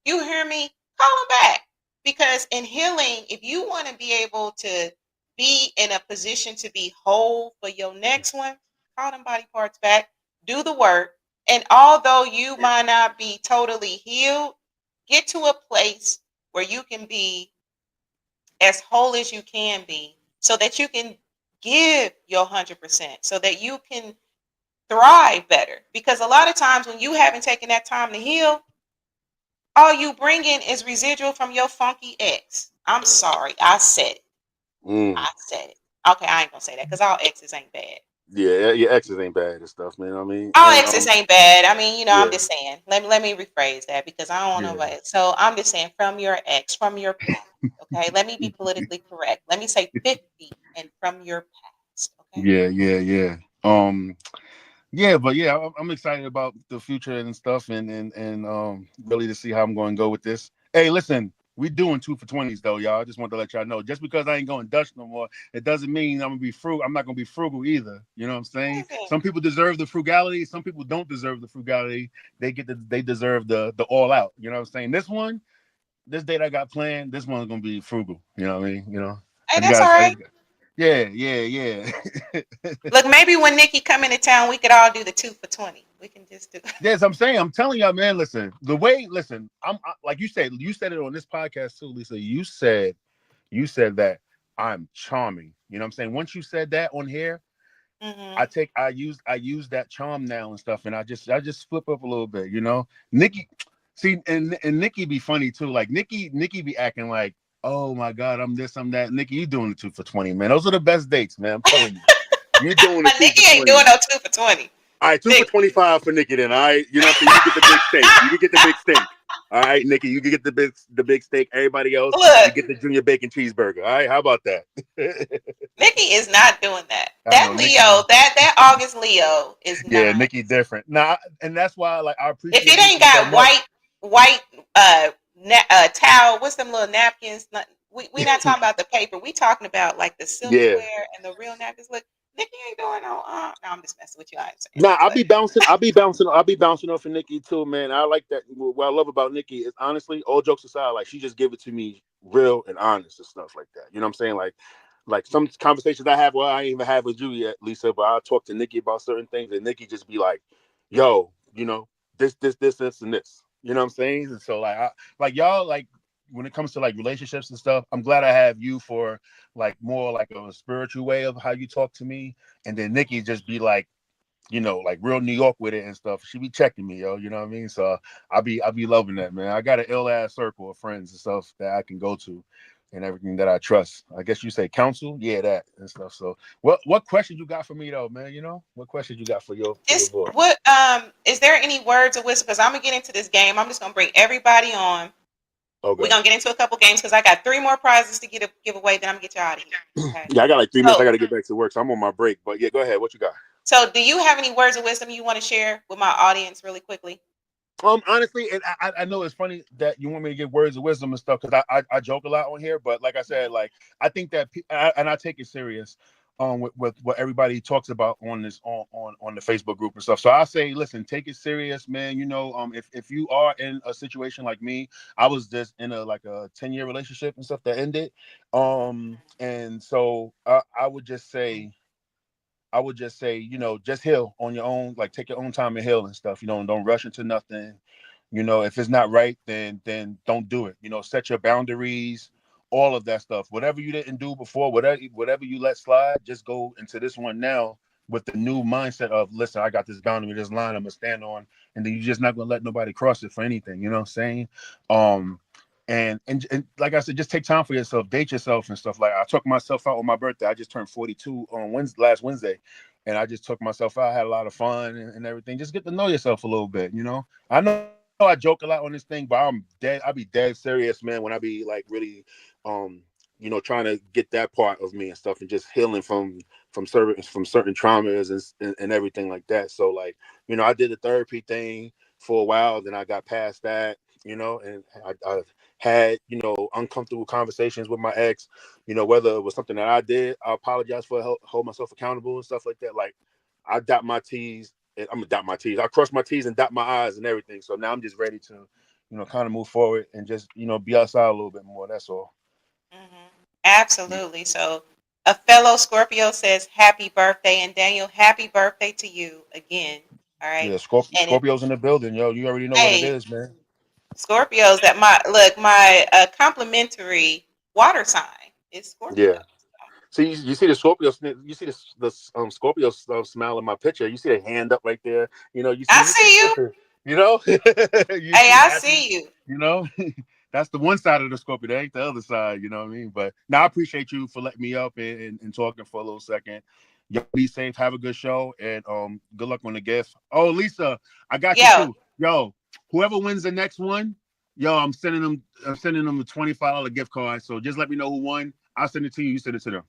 Speaker 2: You hear me? Call them back. Because in healing, if you want to be able to be in a position to be whole for your next one, call them body parts back, do the work. And although you might not be totally healed, get to a place where you can be as whole as you can be so that you can give your 100%, so that you can thrive better. Because a lot of times when you haven't taken that time to heal, all you bring in is residual from your funky ex. I'm sorry. I said it. I said it. Okay, I ain't gonna say that because all exes ain't bad.
Speaker 10: Yeah, your exes ain't bad and stuff, man. I mean,
Speaker 2: all exes ain't bad. I mean, I'm just saying. Let me rephrase that because I don't want to. So I'm just saying from your ex, from your past. Okay, let me be politically correct. Let me say 50 and from your past. Okay.
Speaker 10: Yeah. But I'm excited about the future and stuff, and really to see how I'm going to go with this. Hey, listen, we doing 2 for 20s though, y'all. I just want to let y'all know. Just because I ain't going Dutch no more, it doesn't mean I'm gonna be frugal. I'm not gonna be frugal either. You know what I'm saying? Some people deserve the frugality. Some people don't deserve the frugality. They deserve the all out. You know what I'm saying? This date I got planned, this one's gonna be frugal. You know what I mean? You know.
Speaker 2: Hey, that's all right.
Speaker 10: Yeah.
Speaker 2: Look, maybe when Nikki come into town, we could all do the 2 for 20. We can just do.
Speaker 10: Yes, I'm telling y'all, man. Listen, I'm like you said it on this podcast too, Lisa. You said that I'm charming. You know what I'm saying? Once you said that on here, I use that charm now and stuff, and I just flip up a little bit. You know, Nikki. See, and Nikki be funny too. Like Nikki be acting like, oh my God, I'm this, I'm that. Nikki, you doing the 2 for 20, man. Those are the best dates, man. I'm telling you. You're doing the 2
Speaker 2: Nikki
Speaker 10: for 20.
Speaker 2: ain't doing no 2 for 20.
Speaker 10: All right, 2 for 25 for Nikki then. All right, you know what I'm saying? You get the big steak. You can get the big steak. All right, Nikki, you can get the big steak. Everybody else, you get the junior bacon cheeseburger. All right, how about that?
Speaker 2: Nikki is not doing that. That Leo, that August Leo is not.
Speaker 10: Yeah, Nikki different. Nah, and that's why I appreciate.
Speaker 2: If it ain't got white towel, what's them little napkins? We not talking about the paper. We talking about like the silverware and the real napkins. Look, Nikki ain't doing no. No, I'm just messing with you. I ain't saying.
Speaker 10: Nah, I'll be bouncing off of Nikki too, man. I like that. What I love about Nikki is honestly, all jokes aside, like she just give it to me real and honest and stuff like that. You know what I'm saying? Like some conversations I have, I ain't even have with you yet, Lisa, but I'll talk to Nikki about certain things, and Nikki just be like, "Yo, you know, this, and this." You know what I'm saying? And so like y'all, like when it comes to like relationships and stuff, I'm glad I have you for like more like a spiritual way of how you talk to me, and then Nikki just be like, like real New York with it and stuff. She be checking me, yo. You know what I mean? So I'll be loving that, man. I got an ill ass circle of friends and stuff that I can go to, and everything that I trust. I guess you say counsel, yeah, that and stuff. So what questions you got for me though, man? What questions you got for your boy?
Speaker 2: What is there any words of wisdom? Because I'm gonna get into this game. I'm just gonna bring everybody on.
Speaker 10: Okay.
Speaker 2: We're gonna get into a couple games because I got 3 more prizes to give away. Then I'm gonna get you out of here. Okay.
Speaker 10: Yeah, I got like 3 minutes. I got to get back to work, so I'm on my break. But yeah, go ahead. What you got?
Speaker 2: So, do you have any words of wisdom you want to share with my audience, really quickly?
Speaker 10: Honestly, and I know it's funny that you want me to give words of wisdom and stuff because I joke a lot on here, but like I said, like I think that and I take it serious. With what everybody talks about on this on the Facebook group and stuff. So I say, listen, take it serious, man. If you are in a situation like me, I was just in a 10-year relationship and stuff that ended. And so I would just say, just heal on your own, like take your own time and heal and stuff. Don't rush into nothing. If it's not right, then don't do it. Set your boundaries, all of that stuff. Whatever you didn't do before, whatever you let slide, just go into this one now with the new mindset of, listen, I got this boundary, this line I'm gonna stand on, and then you're just not gonna let nobody cross it for anything. You know what I'm saying? And like I said, just take time for yourself, date yourself and stuff. Like I took myself out on my birthday. I just turned 42 on last Wednesday, and I just took myself out. I had a lot of fun and everything. Just get to know yourself a little bit. I know I joke a lot on this thing, but I'll be dead serious, man, when I be like really, trying to get that part of me and stuff, and just healing from certain traumas and everything like that. So like, I did the therapy thing for a while, then I got past that, and I had, uncomfortable conversations with my ex, whether it was something that I did, I apologize for, hold myself accountable and stuff like that. Like I dot my T's, and I'm gonna dot my T's. I cross my T's and dot my I's and everything. So now I'm just ready to, kind of move forward and just, be outside a little bit more. That's all.
Speaker 2: Mm-hmm. Absolutely. So, a fellow Scorpio says happy birthday, and Daniel, happy birthday to you again. All right.
Speaker 10: Yeah,
Speaker 2: And
Speaker 10: Scorpio's in the building, yo. You already know what it
Speaker 2: hey,
Speaker 10: is, man.
Speaker 2: Scorpios, my complimentary water sign is Scorpio.
Speaker 10: Yeah. See, you see the Scorpio, you see the Scorpio smile in my picture. You see the hand up right there. You see
Speaker 2: I
Speaker 10: look at the
Speaker 2: see you.
Speaker 10: picture. You know, you
Speaker 2: Hey,
Speaker 10: see
Speaker 2: I
Speaker 10: happy.
Speaker 2: see you.
Speaker 10: You know, that's the one side of the Scorpio. That ain't the other side. You know what I mean? But now I appreciate you for letting me up and talking for a little second. Y'all be safe. Have a good show, and good luck on the gift. Oh, Lisa, I got you
Speaker 2: Yo,
Speaker 10: too. Yo, whoever wins the next one, yo, I'm sending them a $25 gift card. So just let me know who won. I'll send it to you. You send it to them.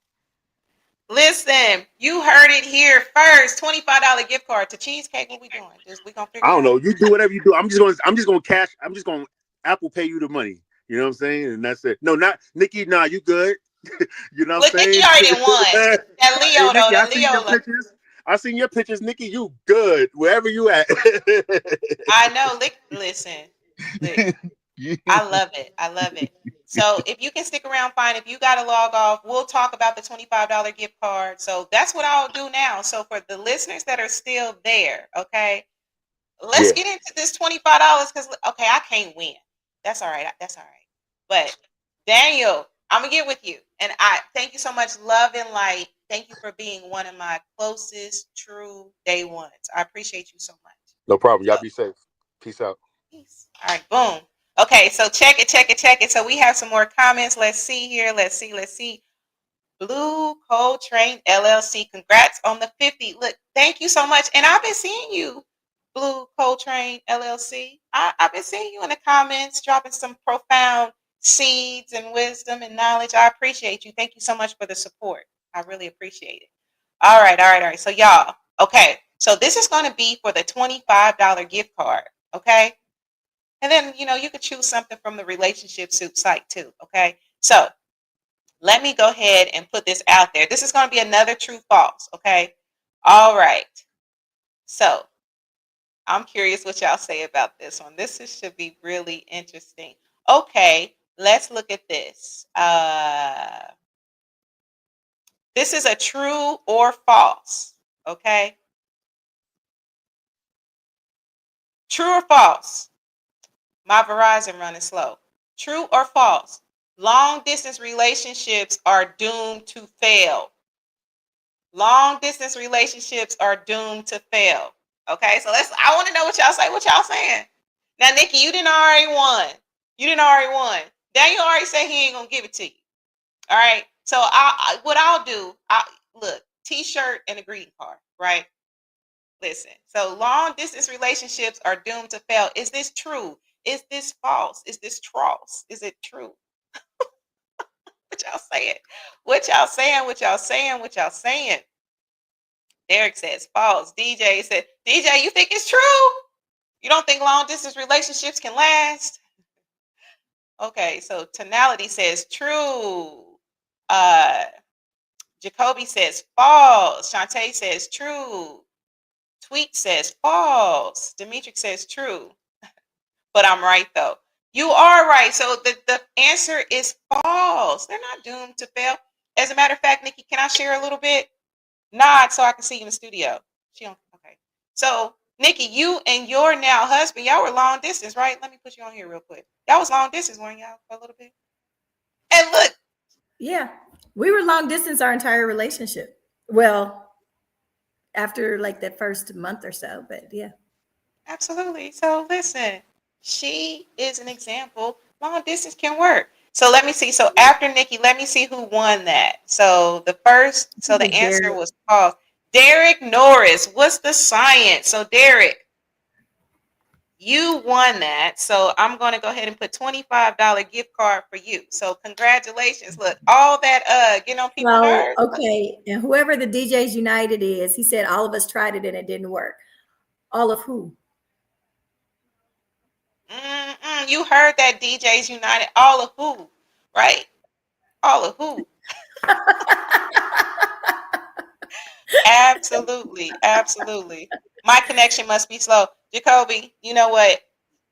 Speaker 2: listen, you heard it here first. $25 gift card to Cheesecake. What we doing? We gonna
Speaker 10: I
Speaker 2: figure it
Speaker 10: don't
Speaker 2: out.
Speaker 10: know. You do whatever you do. I'm just gonna Apple pay you the money. You know what I'm saying? And that's it. No, not Nikki. Nah, you good. You know what
Speaker 2: Look,
Speaker 10: I'm
Speaker 2: Nikki
Speaker 10: saying?
Speaker 2: already won. That
Speaker 10: Hey
Speaker 2: Leo though,
Speaker 10: Nikki, I
Speaker 2: that
Speaker 10: seen your
Speaker 2: Leo.
Speaker 10: pictures. I seen your pictures, Nikki. You good wherever you at.
Speaker 2: I know. Listen, look,
Speaker 10: Yeah.
Speaker 2: I love it. I love it. So if you can stick around, fine. If you got to log off, we'll talk about the $25 gift card. So that's what I'll do now. So for the listeners that are still there, okay, let's
Speaker 10: Yeah.
Speaker 2: get into this $25 because okay, I can't win. That's all right. That's all right. But Daniel, I'm gonna get with you, and I thank you so much. Love and light. Thank you for being one of my closest true day ones. I appreciate you so much.
Speaker 10: No problem. Y'all
Speaker 2: So,
Speaker 10: be safe. Peace out.
Speaker 2: peace. All right, boom. Okay, so check it. So we have some more comments. Let's see here. Let's see. Blue Coltrane LLC. Congrats on the 50. Look, thank you so much. And I've been seeing you, Blue Coltrane LLC. I've been seeing you in the comments, dropping some profound seeds and wisdom and knowledge. I appreciate you. Thank you so much for the support. I really appreciate it. All right. So y'all, okay. So this is going to be for the $25 gift card. Okay. And then, you could choose something from the relationship soup site too. Okay. So let me go ahead and put this out there. This is going to be another true false. Okay. All right. So I'm curious what y'all say about this one. Should be really interesting. Okay. Let's look at this. This is a true or false. Okay. True or false? My Verizon running slow. True or false? Long distance relationships are doomed to fail. Long distance relationships are doomed to fail. Okay, so I want to know what y'all say. What y'all saying? Now, Nikki, you didn't already won. Daniel already said he ain't gonna give it to you. All right. So what I'll do, look, T-shirt and a greeting card, right? Listen. So long distance relationships are doomed to fail. Is this true? Is this false? Is this false? Is it true? What y'all saying? What y'all saying? What y'all saying? What y'all saying? Derek says false. DJ said, DJ, you think it's true? You don't think long distance relationships can last? Okay, so tonality says true. Jacoby says false. Shantae says true. Tweet says false. Demetric says true. But I'm right though. You are right. So the answer is false. They're not doomed to fail. As a matter of fact, Nikki, can I share a little bit? Nod so I can see you in the studio. Okay. So Nikki, you and your now husband, y'all were long distance, right? Let me put you on here real quick. Y'all was long distance, weren't y'all, for a little bit? And look.
Speaker 8: Yeah. We were long distance our entire relationship. Well, after like that first month or so, but yeah.
Speaker 2: Absolutely. So listen, she is an example. Long distance can work. So let me see. So after Nikki, let me see who won that. So the answer was false. Derek Norris. What's the science? So Derek, you won that. So I'm going to go ahead and put $25 gift card for you. So congratulations. Look, all that getting on people's nerves.
Speaker 8: Okay. And whoever the DJs United is, he said all of us tried it and it didn't work. All of who?
Speaker 2: You heard that, DJs United. All of who? Right? All of who? Absolutely. My connection must be slow. Jacoby, you know what?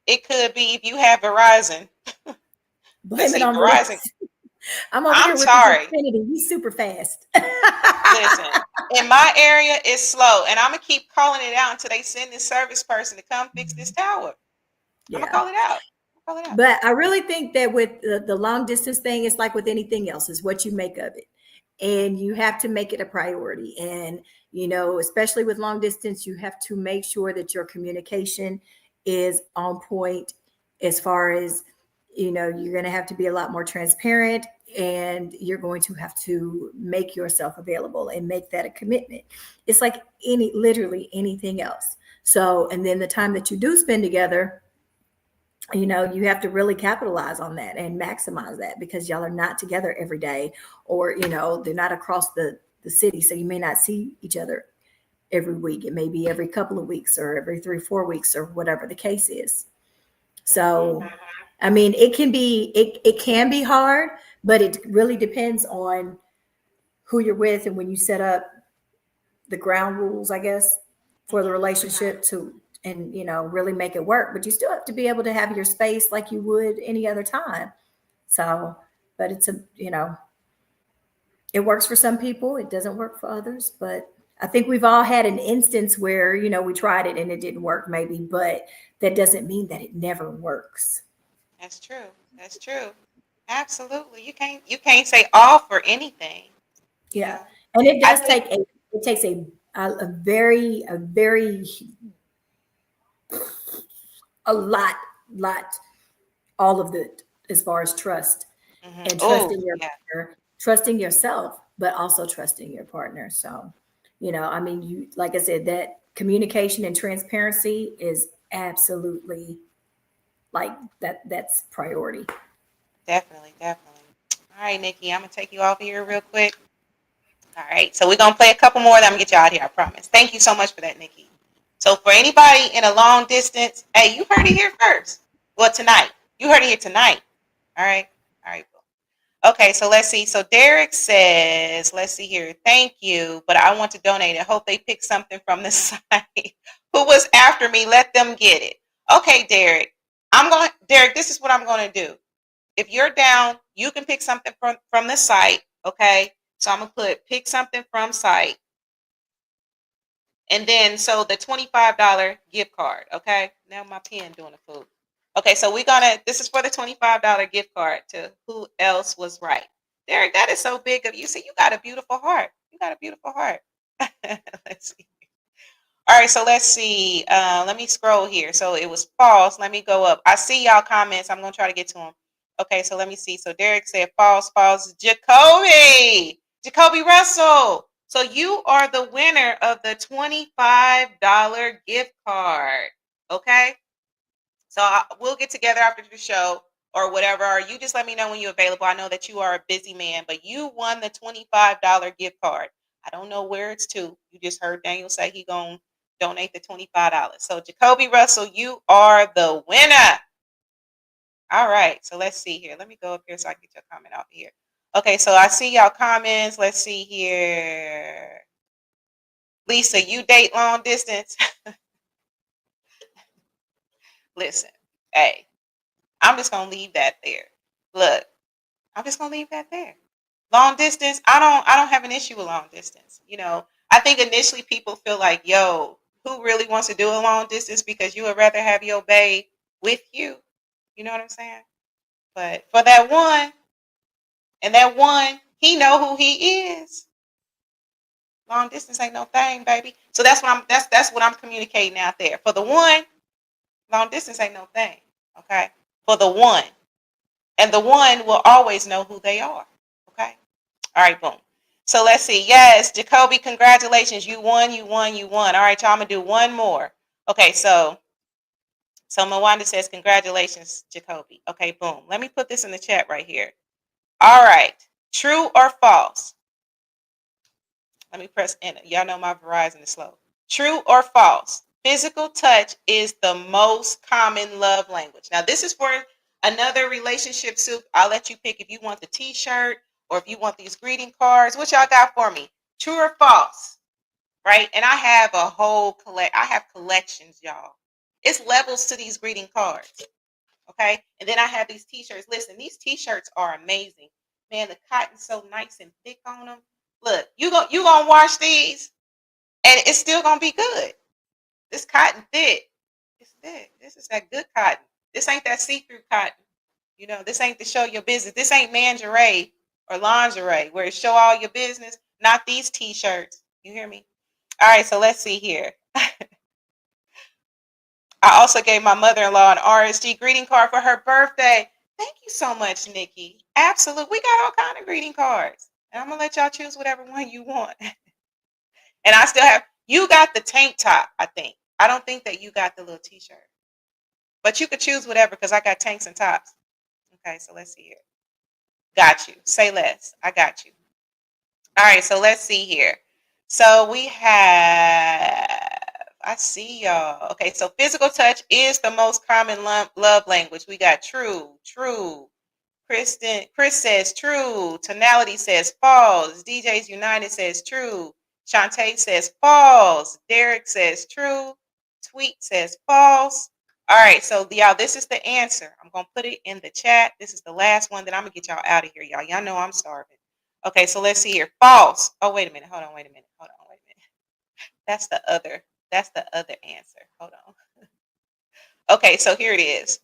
Speaker 2: It could be if you have Verizon.
Speaker 8: Blame it on
Speaker 2: Verizon.
Speaker 8: I'm
Speaker 2: sorry.
Speaker 8: Xfinity. He's super fast.
Speaker 2: Listen, in my area, it's slow, and I'm gonna keep calling it out until they send this service person to come fix this tower. I'm gonna call it out.
Speaker 8: But I really think that with the long distance thing, it's like with anything else, is what you make of it. And you have to make it a priority. And, especially with long distance, you have to make sure that your communication is on point as far as, you're going to have to be a lot more transparent, and you're going to have to make yourself available and make that a commitment. It's like literally anything else. So, and then the time that you do spend together, you have to really capitalize on that and maximize that, because y'all are not together every day, or, they're not across the city. So you may not see each other every week. It may be every couple of weeks or every 3-4 weeks or whatever the case is. So, I mean, it can be hard, but it really depends on who you're with. And when you set up the ground rules, I guess, for the relationship and really make it work, but you still have to be able to have your space like you would any other time. So, but it's it works for some people. It doesn't work for others, but I think we've all had an instance where, we tried it and it didn't work maybe, but that doesn't mean that it never works.
Speaker 2: That's true. Absolutely. You can't say all for anything.
Speaker 8: Yeah. And it does takes a very lot, all of it, as far as trust and trusting your partner, trusting yourself, but also trusting your partner. So, I mean, like I said, that communication and transparency is absolutely like that's priority.
Speaker 2: Definitely. All right, Nikki, I'm going to take you off here real quick. All right, so we're going to play a couple more, then I'm going to get you out of here, I promise. Thank you so much for that, Nikki. So for anybody in a long distance, hey, you heard it here first. Well, tonight. You heard it here tonight. All right. Okay, so let's see. So Derek says, let's see here. Thank you, but I want to donate. I hope they pick something from the site. Who was after me? Let them get it. Okay, Derek. Derek, this is what I'm going to do. If you're down, you can pick something from the site, okay? So I'm going to pick something from site. And then, so the $25 gift card, okay? Now my pen doing a fool. Okay, so this is for the $25 gift card to Who Else Was Right. Derek, that is so big of you. See, you got a beautiful heart. You got a beautiful heart. Let's see. All right, so let's see. Let me scroll here. So it was false. Let me go up. I see y'all comments. I'm going to try to get to them. Okay, so let me see. So Derek said false, false. Jacoby Russell. So you are the winner of the $25 gift card. Okay? So we'll get together after the show or whatever. Or you just let me know when you're available. I know that you are a busy man, but you won the $25 gift card. I don't know where it's to. You just heard Daniel say he going to donate the $25. So Jacoby Russell, you are the winner. All right. So let's see here. Let me go up here so I can get your comment out here. Okay. So I see y'all comments. Let's see here. Lisa, you date long distance? Listen, hey, I'm just going to leave that there. Look, I'm just going to leave that there. Long distance, I don't have an issue with long distance. You know, I think initially people feel like, yo, who really wants to do a long distance because you would rather have your bae with you. You know what I'm saying? But for that one, and that one, he know who he is. Long distance ain't no thing, baby. So that's what I'm communicating out there. For the one, long distance ain't no thing. Okay? For the one. And the one will always know who they are. Okay? All right, boom. So let's see. Yes, Jacoby, congratulations. You won. All right, y'all, I'm going to do one more. Okay, so Mwanda says, congratulations, Jacoby. Okay, boom. Let me put this in the chat right here. All right. True or false? Let me press enter. Y'all know my Verizon is slow. True or false? Physical touch is the most common love language. Now, this is for another relationship soup. I'll let you pick if you want the t-shirt or if you want these greeting cards. What y'all got for me? True or false? Right? And I have a whole I have collections, y'all. It's levels to these greeting cards. Okay? And then I have these t-shirts. Listen, these t-shirts are amazing. Man, the cotton's so nice and thick on them. Look, you gonna wash these and it's still gonna be good. This cotton thick. It's thick. This is that good cotton. This ain't that see-through cotton. You know, this ain't to show your business. This ain't lingerie or lingerie where it show all your business. Not these t-shirts. You hear me? All right, so let's see here. I also gave my mother-in-law an RSG greeting card for her birthday. Thank you so much, Nikki. Absolutely. We got all kind of greeting cards. And I'm going to let y'all choose whatever one you want. And I still have, you got the tank top, I think. I don't think that you got the little t-shirt. But you could choose whatever because I got tanks and tops. Okay, so let's see here. Got you. Say less. I got you. All right, so let's see here. So we have, I see y'all. Okay, so physical touch is the most common love language. We got true. Chris says true. Tonality says false. DJs United says true. Shantae says false. Derek says true. Tweet says false. All right, so y'all, this is the answer. I'm going to put it in the chat. This is the last one. Then I'm going to get y'all out of here, y'all. Y'all know I'm starving. Okay, so let's see here. False. Oh, wait a minute. Hold on. Wait a minute. That's the other answer. Hold on. Okay, so here it is.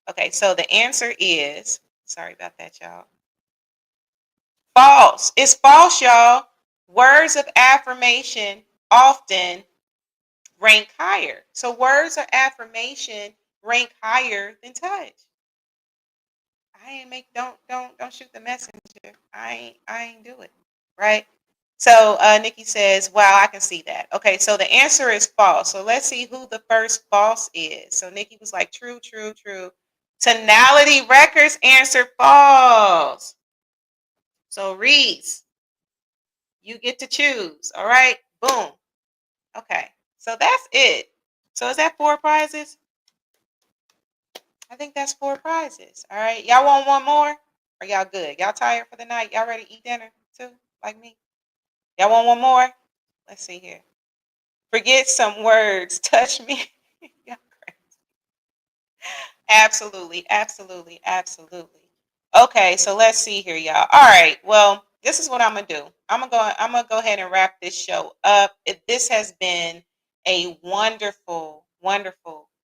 Speaker 2: Okay, so the answer is, sorry about that, y'all. False. It's false, y'all. Words of affirmation often rank higher. So words of affirmation rank higher than touch. Don't shoot the messenger. I ain't do it. Right? So Nikki says, wow, I can see that. Okay, so the answer is false. So let's see who the first false is. So Nikki was like, true. Tonality Records answered false. So Reese, you get to choose. All right, boom. Okay, so that's it. So is that 4 prizes? I think that's 4 prizes. All right, y'all want one more? Or y'all good? Y'all tired for the night? Y'all ready to eat dinner too, like me? Y'all want one more? Let's see here. Forget some words. Touch me. Absolutely. Okay, so let's see here, y'all. All right. Well, this is what I'm gonna do. I'm gonna go ahead and wrap this show up. This has been a wonderful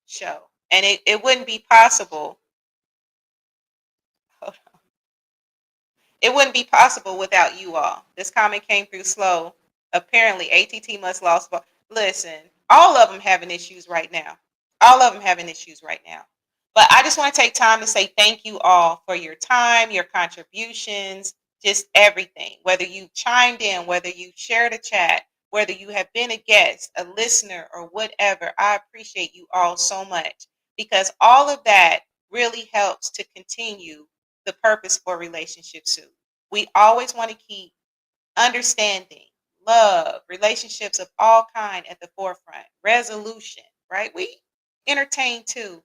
Speaker 2: show. And it wouldn't be possible. It wouldn't be possible without you all. This comment came through slow. Apparently, ATT must lost. Listen, all of them having issues right now. All of them having issues right now. But I just want to take time to say thank you all for your time, your contributions, just everything. Whether you chimed in, whether you shared a chat, whether you have been a guest, a listener, or whatever, I appreciate you all so much, because all of that really helps to continue the purpose for Relationship Soup. We always want to keep understanding, love, relationships of all kind at the forefront, resolution, right? We entertain too,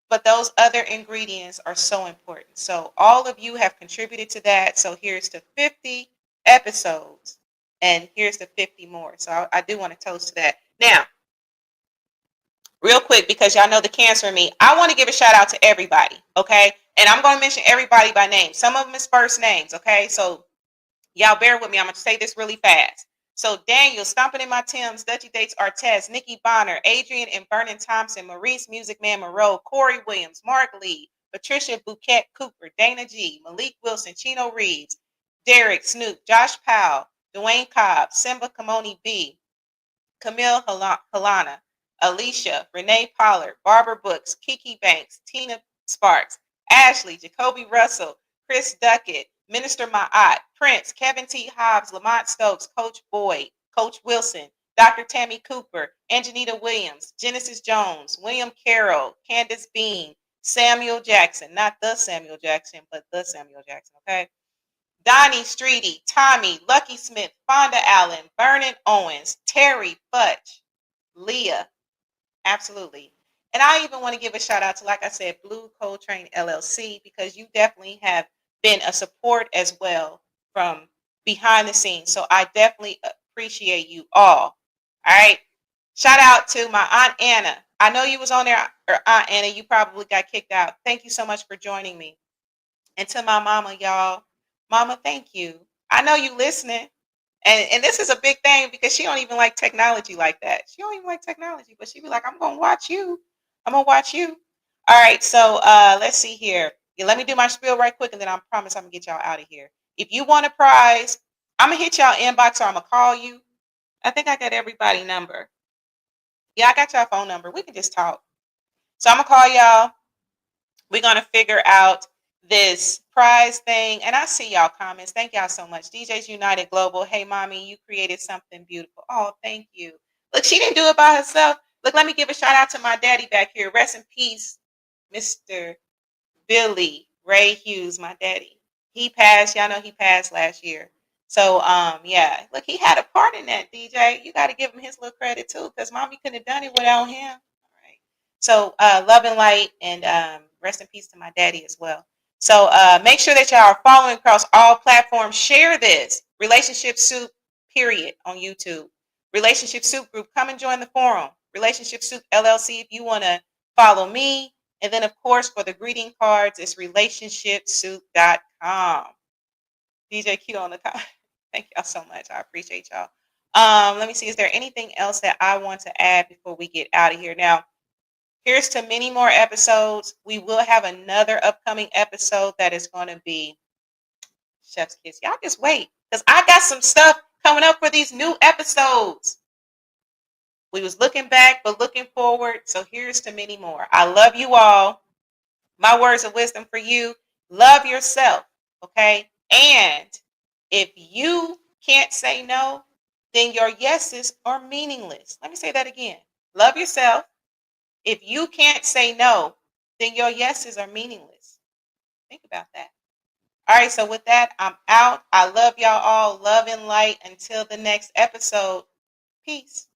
Speaker 2: but those other ingredients are so important. So all of you have contributed to that. So here's to 50 episodes, and here's to 50 more. So I do want to toast to that. Now, real quick, because y'all know the cancer in me, I want to give a shout out to everybody, okay? And I'm going to mention everybody by name. Some of them is first names, okay? So y'all bear with me. I'm going to say this really fast. So Daniel, Stomping in My Timbs, Dutchy Dates Artez, Nikki Bonner, Adrian and Vernon Thompson, Maurice Music Man Moreau, Corey Williams, Mark Lee, Patricia Bouquet Cooper, Dana G, Malik Wilson, Chino Reeves, Derek Snoop, Josh Powell, Dwayne Cobb, Simba Kamoni B, Camille Halana, Alicia, Renee Pollard, Barbara Books, Kiki Banks, Tina Sparks, Ashley, Jacoby Russell, Chris Duckett, Minister Ma'at, Prince, Kevin T. Hobbs, Lamont Stokes, Coach Boyd, Coach Wilson, Dr. Tammy Cooper, Anjanita Williams, Genesis Jones, William Carroll, Candace Bean, Samuel Jackson, not the Samuel Jackson, but the Samuel Jackson, okay? Donnie Streety, Tommy, Lucky Smith, Fonda Allen, Vernon Owens, Terry Butch, Leah, absolutely. And I even want to give a shout out to, like I said, Blue Coltrane LLC, because you definitely have been a support as well from behind the scenes. So I definitely appreciate you all. All right. Shout out to my Aunt Anna. I know you was on there, or Aunt Anna, you probably got kicked out. Thank you so much for joining me. And to my mama, y'all. Mama, thank you. I know you listening. And this is a big thing, because she don't even like technology like that. She don't even like technology, but she be like, I'm gonna watch you. I'm gonna watch you. All right, so let's see here. Yeah, let me do my spiel right quick, and then I promise I'm gonna get y'all out of here. If you want a prize, I'm gonna hit y'all inbox, or I'm gonna call you. I think I got everybody number. Yeah, I got y'all phone number. We can just talk. So I'm gonna call y'all. We're gonna figure out this prize thing. And I see y'all comments. Thank y'all so much. DJs United Global. Hey, mommy, you created something beautiful. Oh, thank you. Look, she didn't do it by herself. Look, let me give a shout out to my daddy back here. Rest in peace, Mr. Billy Ray Hughes, my daddy. He passed. Y'all know he passed last year. So, yeah. Look, he had a part in that, DJ. You got to give him his little credit, too, because mommy couldn't have done it without him. All right. So, love and light, and rest in peace to my daddy as well. So make sure that y'all are following across all platforms. Share this Relationship Soup, period, on YouTube. Relationship Soup Group, come and join the forum. Relationship Soup LLC if you want to follow me. And then, of course, for the greeting cards, it's relationshipsoup.com. DJ Q on the top. Thank y'all so much. I appreciate y'all. Let me see. Is there anything else that I want to add before we get out of here? Now, here's to many more episodes. We will have another upcoming episode that is going to be Chef's Kiss. Y'all just wait, because I got some stuff coming up for these new episodes. We was looking back, but looking forward. So here's to many more. I love you all. My words of wisdom for you: love yourself, okay? And if you can't say no, then your yeses are meaningless. Let me say that again. Love yourself. If you can't say no, then your yeses are meaningless. Think about that. All right, so with that, I'm out. I love y'all all. Love and light. Until the next episode. Peace.